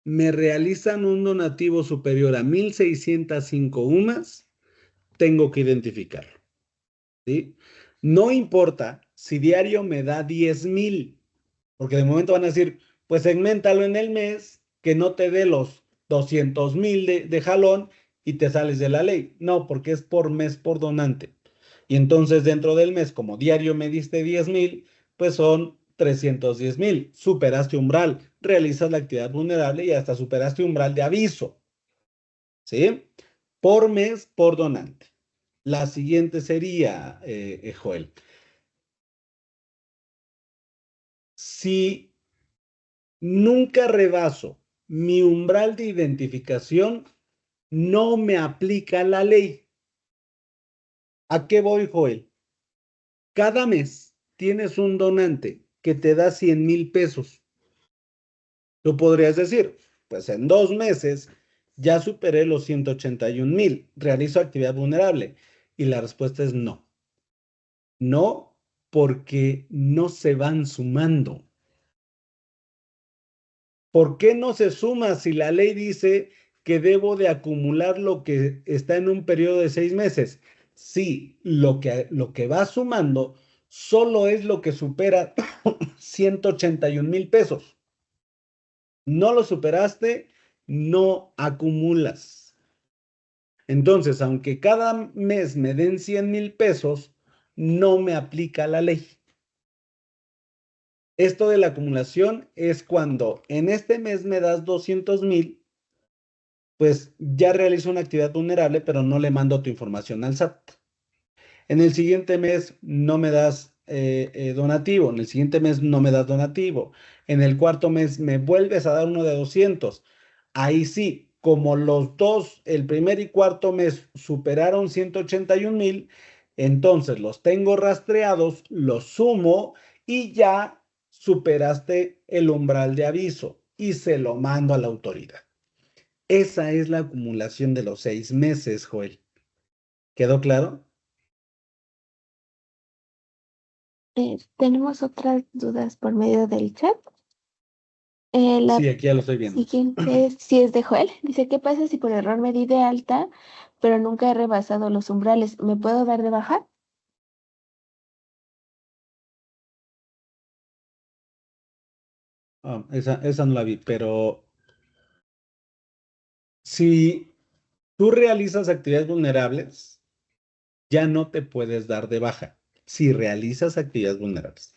me realizan un donativo superior a 1,605 UMAS, tengo que identificarlo, ¿sí? No importa si diario me da 10,000, porque de momento van a decir, pues segméntalo en el mes, que no te dé los 200,000 de jalón y te sales de la ley. No, porque es por mes por donante. Y entonces dentro del mes, como diario me diste 10,000, pues son 310,000. Superaste umbral, realizas la actividad vulnerable y hasta superaste umbral de aviso. ¿Sí? Por mes por donante. La siguiente sería, Joel, si nunca rebaso mi umbral de identificación, no me aplica la ley. ¿A qué voy, Joel? Cada mes tienes un donante que te da 100,000 pesos. Tú podrías decir, pues en 2 meses ya superé los 181,000, realizo actividad vulnerable. Y la respuesta es no. No, porque no se van sumando. ¿Por qué no se suma si la ley dice que debo de acumular lo que está en un periodo de 6 meses? Sí, lo que va sumando solo es lo que supera 181,000 pesos. No lo superaste, no acumulas. Entonces, aunque cada mes me den 100,000 pesos, no me aplica la ley. Esto de la acumulación es cuando en este mes me das 200,000, pues ya realizo una actividad vulnerable, pero no le mando tu información al SAT. En el siguiente mes no me das donativo, en el siguiente mes no me das donativo, en el cuarto mes me vuelves a dar uno de 200. Ahí sí, como los dos, el primer y cuarto mes superaron 181,000, entonces los tengo rastreados, los sumo y ya superaste el umbral de aviso y se lo mando a la autoridad. Esa es la acumulación de los 6 meses, Joel. ¿Quedó claro? Tenemos otras dudas por medio del chat. La Sí, aquí ya lo estoy viendo. siguiente, si es de Joel, dice, ¿qué pasa si por error me di de alta, pero nunca he rebasado los umbrales? ¿Me puedo dar de baja? Esa no la vi, pero si tú realizas actividades vulnerables, ya no te puedes dar de baja. Si realizas actividades vulnerables,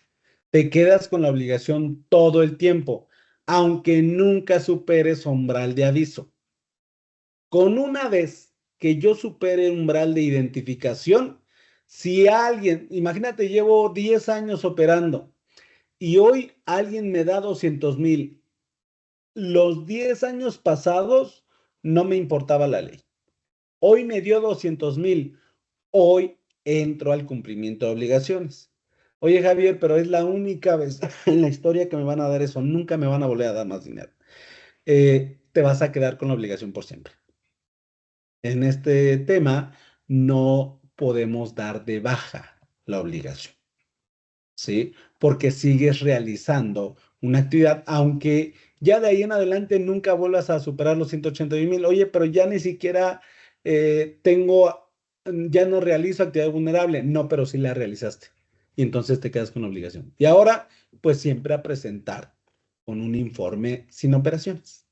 te quedas con la obligación todo el tiempo, aunque nunca superes umbral de aviso. Con una vez que yo supere umbral de identificación, si alguien, imagínate, llevo 10 años operando y hoy alguien me da 200,000, los 10 años pasados no me importaba la ley. Hoy me dio 200,000, hoy entro al cumplimiento de obligaciones. Oye, Javier, pero es la única vez en la historia que me van a dar eso, nunca me van a volver a dar más dinero. Te vas a quedar con la obligación por siempre. En este tema no podemos dar de baja la obligación, ¿sí? Porque sigues realizando una actividad, aunque ya de ahí en adelante nunca vuelvas a superar los 181,000. Oye, pero ya ni siquiera ya no realizo actividad vulnerable. No, pero sí la realizaste. y entonces te quedas con la obligación. Y ahora, pues siempre a presentar con un informe sin operaciones.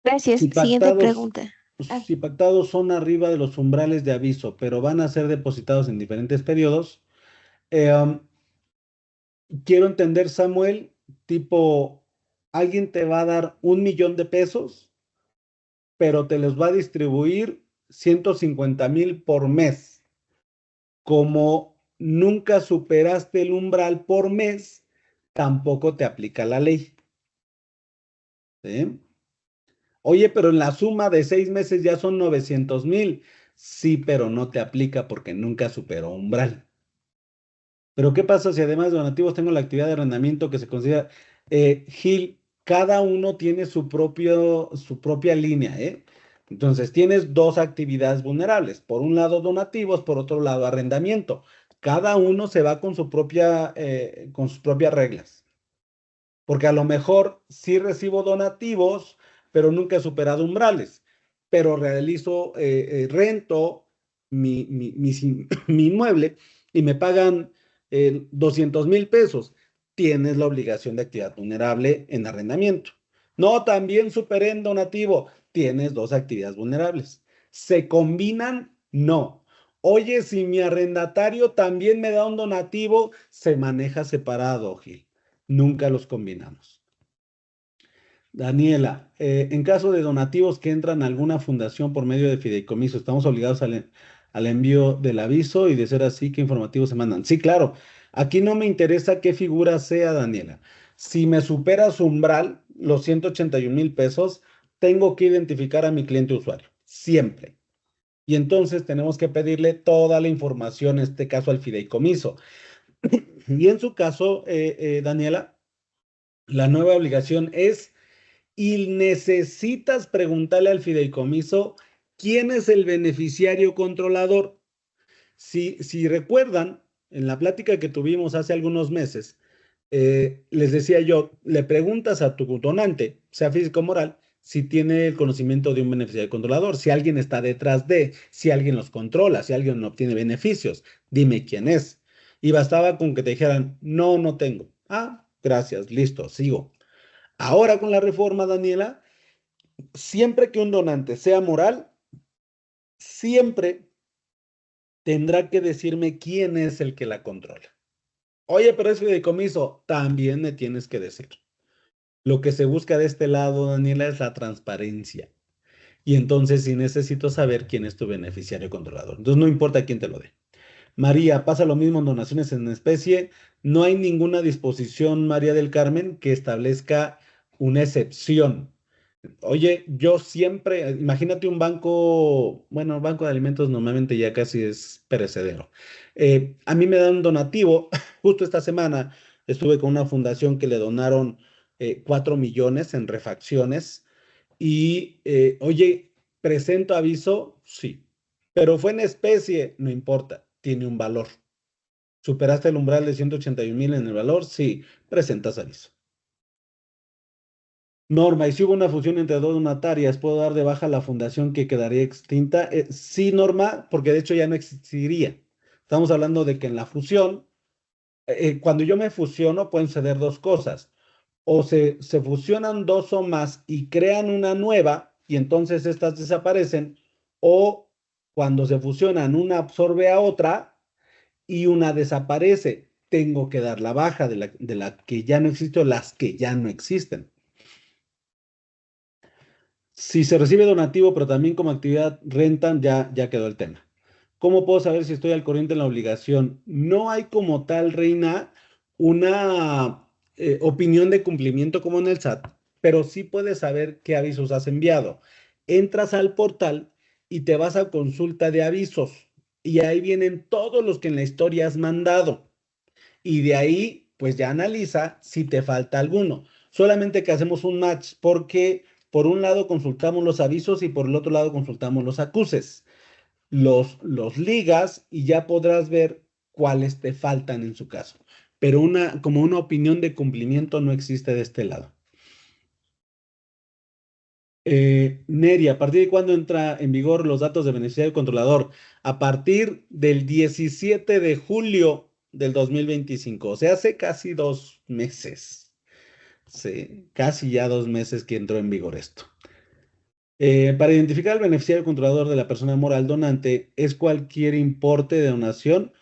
Gracias. Si Siguiente pactados, pregunta. Ah, si pactados son arriba de los umbrales de aviso, pero van a ser depositados en diferentes periodos, eh, quiero entender, Samuel, tipo, alguien te va a dar 1 millón de pesos, pero te los va a distribuir 150,000 por mes. Como nunca superaste el umbral por mes, tampoco te aplica la ley. ¿Sí? Oye, pero en la suma de 6 meses ya son 900,000. Sí, pero no te aplica porque nunca superó umbral. Pero ¿qué pasa si además de donativos tengo la actividad de arrendamiento que se considera, Gil, cada uno tiene su propia línea, ¿eh? Entonces tienes dos actividades vulnerables. Por un lado donativos, por otro lado arrendamiento. Cada uno se va con sus propias reglas. Porque a lo mejor sí recibo donativos, pero nunca he superado umbrales. Pero rento mi inmueble y me pagan 200,000 pesos. Tienes la obligación de actividad vulnerable en arrendamiento. No, también superé en donativo. Tienes dos actividades vulnerables. ¿Se combinan? No. Oye, si mi arrendatario también me da un donativo, se maneja separado, Gil. Nunca los combinamos. Daniela, en caso de donativos que entran a alguna fundación por medio de fideicomiso, ¿estamos obligados al envío del aviso? Y de ser así, ¿qué informativos se mandan? Sí, claro. Aquí no me interesa qué figura sea, Daniela. Si me supera su umbral, los 181,000 pesos, tengo que identificar a mi cliente usuario. Siempre. Y entonces tenemos que pedirle toda la información, en este caso al fideicomiso. Y en su caso, Daniela, la nueva obligación es, y necesitas preguntarle al fideicomiso quién es el beneficiario controlador. Si recuerdan, en la plática que tuvimos hace algunos meses, les decía yo, le preguntas a tu donante, sea físico o moral, si tiene el conocimiento de un beneficiario controlador, si alguien está detrás de, si alguien los controla, si alguien obtiene beneficios, dime quién es. Y bastaba con que te dijeran, no, no tengo. Ah, gracias, listo, sigo. Ahora con la reforma, Daniela, siempre que un donante sea moral, siempre tendrá que decirme quién es el que la controla. Oye, pero es fideicomiso, también me tienes que decir. Lo que se busca de este lado, Daniela, es la transparencia. Y entonces sí necesito saber quién es tu beneficiario controlador. Entonces no importa quién te lo dé. María, pasa lo mismo en donaciones en especie. No hay ninguna disposición, María del Carmen, que establezca una excepción. Oye, yo siempre, imagínate un banco, bueno, banco de alimentos normalmente ya casi es perecedero. A mí me dan un donativo, justo esta semana estuve con una fundación que le donaron 4 millones en refacciones y, oye, ¿presento aviso? Sí, pero fue en especie, no importa, tiene un valor. ¿Superaste el umbral de 181,000 en el valor? Sí, presentas aviso. Norma, y si hubo una fusión entre dos donatarias, ¿puedo dar de baja la fundación que quedaría extinta? Sí, Norma, porque de hecho ya no existiría. Estamos hablando de que en la fusión, cuando yo me fusiono, pueden suceder dos cosas. O se fusionan dos o más y crean una nueva, y entonces estas desaparecen, o cuando se fusionan, una absorbe a otra y una desaparece. Tengo que dar la baja de la que ya no existe o las que ya no existen. Si se recibe donativo, pero también como actividad rentan, ya quedó el tema. ¿Cómo puedo saber si estoy al corriente en la obligación? No hay como tal, Reina, una opinión de cumplimiento como en el SAT, pero sí puedes saber qué avisos has enviado. Entras al portal y te vas a consulta de avisos y ahí vienen todos los que en la historia has mandado. Y de ahí, pues ya analiza si te falta alguno. Solamente que hacemos un match porque por un lado consultamos los avisos y por el otro lado consultamos los acuses. Los ligas y ya podrás ver cuáles te faltan en su caso. Pero como una opinión de cumplimiento no existe de este lado. Neri, ¿a partir de cuándo entra en vigor los datos de beneficiario controlador? A partir del 17 de julio del 2025, o sea, hace casi 2 meses. Sí, casi ya 2 meses que entró en vigor esto. Para identificar al beneficiario controlador de la persona moral donante es cualquier importe de donación.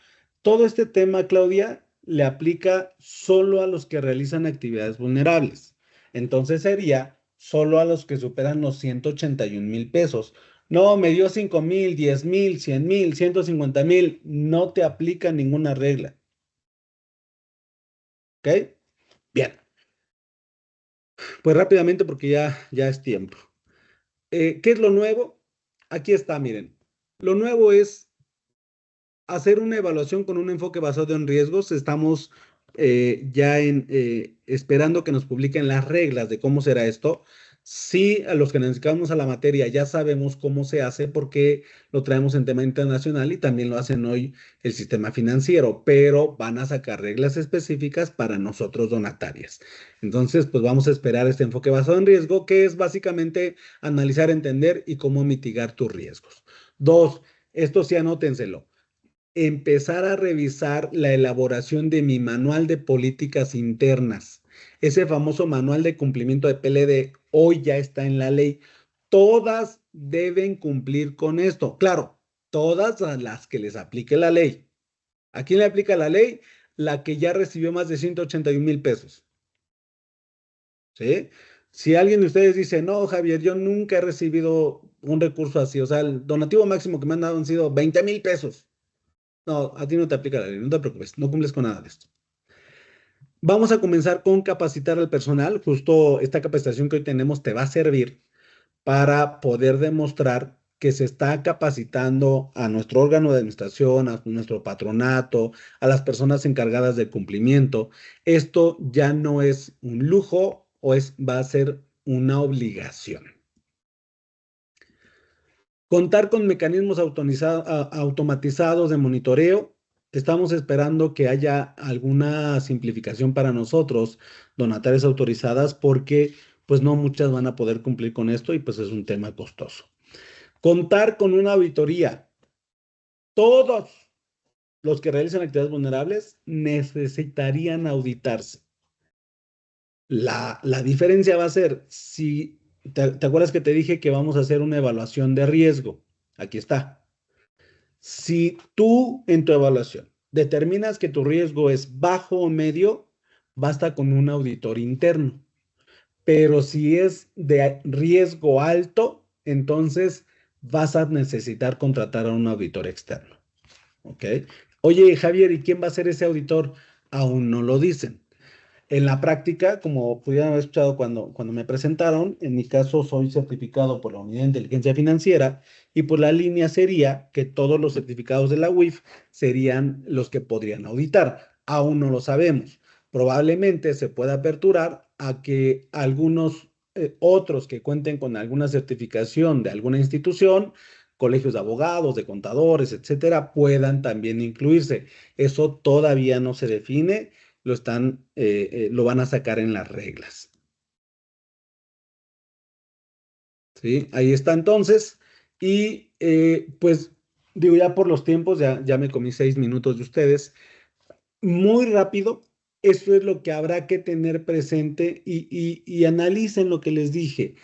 Todo este tema, Claudia, le aplica solo a los que realizan actividades vulnerables. Entonces sería solo a los que superan los 181,000 pesos. No, me dio 5,000, 10,000, 100,000, 150,000. No te aplica ninguna regla. ¿Ok? Bien. Pues rápidamente porque ya es tiempo. ¿Qué es lo nuevo? Aquí está, miren. Lo nuevo es hacer una evaluación con un enfoque basado en riesgos. Estamos esperando que nos publiquen las reglas de cómo será esto. Sí, a los que nos dedicamos a la materia ya sabemos cómo se hace porque lo traemos en tema internacional y también lo hacen hoy el sistema financiero, pero van a sacar reglas específicas para nosotros donatarias. Entonces, pues vamos a esperar este enfoque basado en riesgo, que es básicamente analizar, entender y cómo mitigar tus riesgos. Dos, esto sí anótenselo, empezar a revisar la elaboración de mi manual de políticas internas. Ese famoso manual de cumplimiento de PLD hoy ya está en la ley. Todas deben cumplir con esto. Claro, todas a las que les aplique la ley. ¿A quién le aplica la ley? La que ya recibió más de 181,000 pesos. ¿Sí? Si alguien de ustedes dice, no, Javier, yo nunca he recibido un recurso así, o sea, el donativo máximo que me han dado han sido 20,000 pesos. No, a ti no te aplica la ley, no te preocupes, no cumples con nada de esto. Vamos a comenzar con capacitar al personal. Justo esta capacitación que hoy tenemos te va a servir para poder demostrar que se está capacitando a nuestro órgano de administración, a nuestro patronato, a las personas encargadas del cumplimiento. Esto ya no es un lujo va a ser una obligación. Contar con mecanismos automatizados de monitoreo. Estamos esperando que haya alguna simplificación para nosotros, donatarias autorizadas, porque pues no muchas van a poder cumplir con esto y pues es un tema costoso. Contar con una auditoría. Todos los que realizan actividades vulnerables necesitarían auditarse. La diferencia va a ser, si te acuerdas que te dije que vamos a hacer una evaluación de riesgo. Aquí está. Si tú en tu evaluación determinas que tu riesgo es bajo o medio, basta con un auditor interno. Pero si es de riesgo alto, entonces vas a necesitar contratar a un auditor externo. ¿Ok? Oye, Javier, ¿y quién va a ser ese auditor? Aún no lo dicen. En la práctica, como pudieron haber escuchado cuando me presentaron, en mi caso soy certificado por la Unidad de Inteligencia Financiera y por la línea sería que todos los certificados de la UIF serían los que podrían auditar. Aún no lo sabemos. Probablemente se pueda aperturar a que algunos otros que cuenten con alguna certificación de alguna institución, colegios de abogados, de contadores, etcétera, puedan también incluirse. Eso todavía no se define, lo van a sacar en las reglas. ¿Sí? Ahí está entonces. Y pues digo, ya por los tiempos, ya me comí 6 minutos de ustedes. Muy rápido, eso es lo que habrá que tener presente y analicen lo que les dije.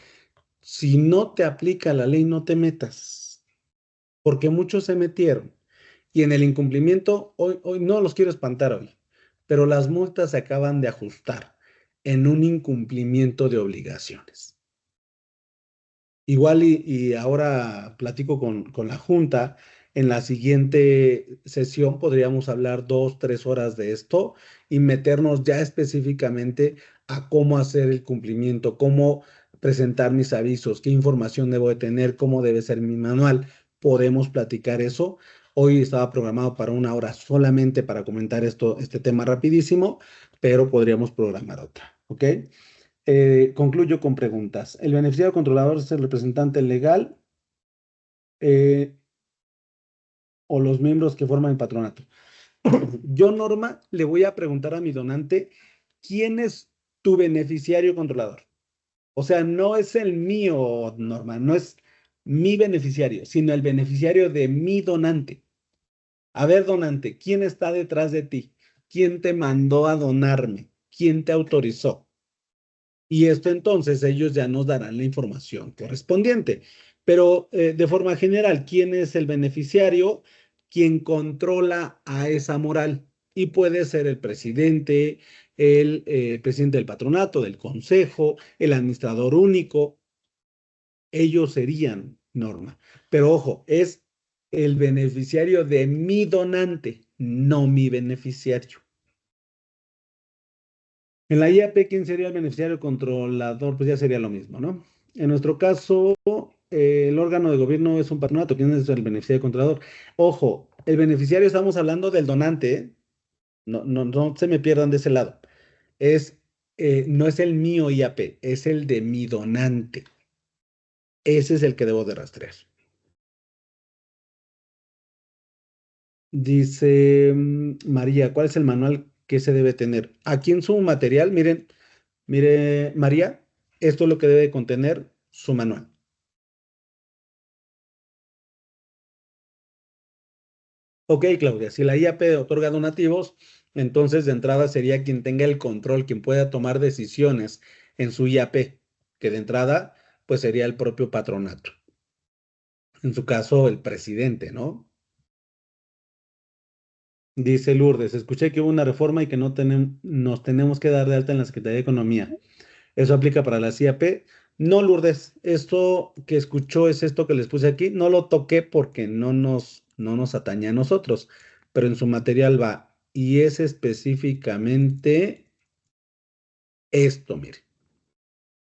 Si no te aplica la ley, no te metas, porque muchos se metieron. Y en el incumplimiento, hoy no los quiero espantar hoy, pero las multas se acaban de ajustar en un incumplimiento de obligaciones. Igual y ahora platico con la Junta. En la siguiente sesión podríamos hablar 2, 3 horas de esto y meternos ya específicamente a cómo hacer el cumplimiento, cómo presentar mis avisos, qué información debo de tener, cómo debe ser mi manual. Podemos platicar eso. Hoy estaba programado para 1 hora solamente para comentar este tema rapidísimo, pero podríamos programar otra, ¿ok? Concluyo con preguntas. ¿El beneficiario controlador es el representante legal o los miembros que forman el patronato? Yo, Norma, le voy a preguntar a mi donante, ¿quién es tu beneficiario controlador? O sea, no es el mío, Norma, no es mi beneficiario, sino el beneficiario de mi donante. A ver, donante, ¿quién está detrás de ti? ¿Quién te mandó a donarme? ¿Quién te autorizó? Y esto entonces ellos ya nos darán la información correspondiente. Pero de forma general, ¿quién es el beneficiario? Quien controla a esa moral. Y puede ser el presidente, el presidente del patronato, del consejo, el administrador único. Ellos serían Norma. Pero ojo, es el beneficiario de mi donante, no mi beneficiario. En la IAP, ¿quién sería el beneficiario controlador? Pues ya sería lo mismo, ¿no? En nuestro caso, el órgano de gobierno es un patronato. ¿Quién es el beneficiario controlador? Ojo, el beneficiario estamos hablando del donante, ¿eh? No se me pierdan de ese lado. No es el mío IAP, es el de mi donante. Ese es el que debo de rastrear. Dice María, ¿cuál es el manual que se debe tener? Aquí en su material, miren, mire María, esto es lo que debe contener su manual. Ok, Claudia, si la IAP otorga donativos, entonces de entrada sería quien tenga el control, quien pueda tomar decisiones en su IAP, que de entrada pues sería el propio patronato. En su caso, el presidente, ¿no? Dice Lourdes, escuché que hubo una reforma y que nos tenemos que dar de alta en la Secretaría de Economía. ¿Eso aplica para la IAP? No, Lourdes, esto que escuchó es esto que les puse aquí. No lo toqué porque no nos atañe a nosotros, pero en su material va. Y es específicamente esto, mire.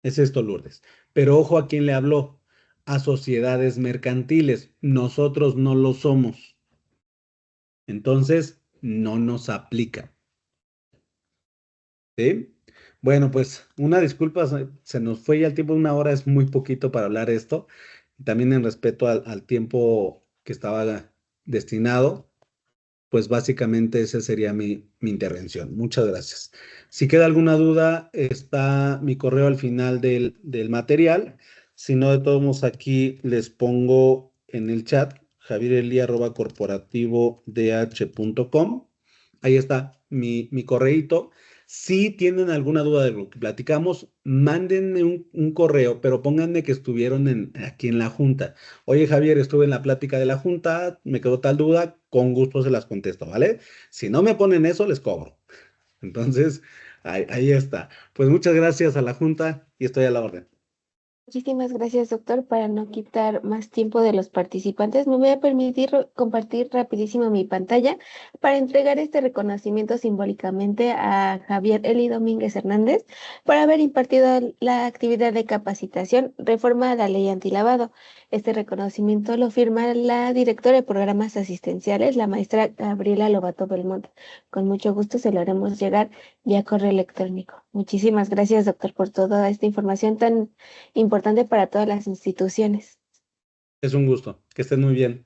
Es esto, Lourdes. Pero ojo a quién le habló. A sociedades mercantiles. Nosotros no lo somos. Entonces, no nos aplica. ¿Sí? Bueno, pues una disculpa, se nos fue ya el tiempo, 1 hora es muy poquito para hablar esto, también en respeto al tiempo que estaba destinado, pues básicamente esa sería mi intervención. Muchas gracias. Si queda alguna duda, está mi correo al final del material, si no, de todos modos aquí les pongo en el chat javiereli@corporativodh.com. Ahí está mi correíto. Si tienen alguna duda de lo que platicamos, mándenme un correo, pero pónganme que estuvieron aquí en la junta. Oye, Javier, estuve en la plática de la junta, me quedó tal duda, con gusto se las contesto, ¿vale? Si no me ponen eso, les cobro. Entonces, ahí está. Pues muchas gracias a la junta y estoy a la orden. Muchísimas gracias, doctor. Para no quitar más tiempo de los participantes, me voy a permitir compartir rapidísimo mi pantalla para entregar este reconocimiento simbólicamente a Javier Eli Domínguez Hernández por haber impartido la actividad de capacitación Reforma a la Ley Antilavado. Este reconocimiento lo firma la directora de programas asistenciales, la maestra Gabriela Lobato Belmont. Con mucho gusto se lo haremos llegar vía correo electrónico. Muchísimas gracias, doctor, por toda esta información tan importante para todas las instituciones. Es un gusto. Que estén muy bien.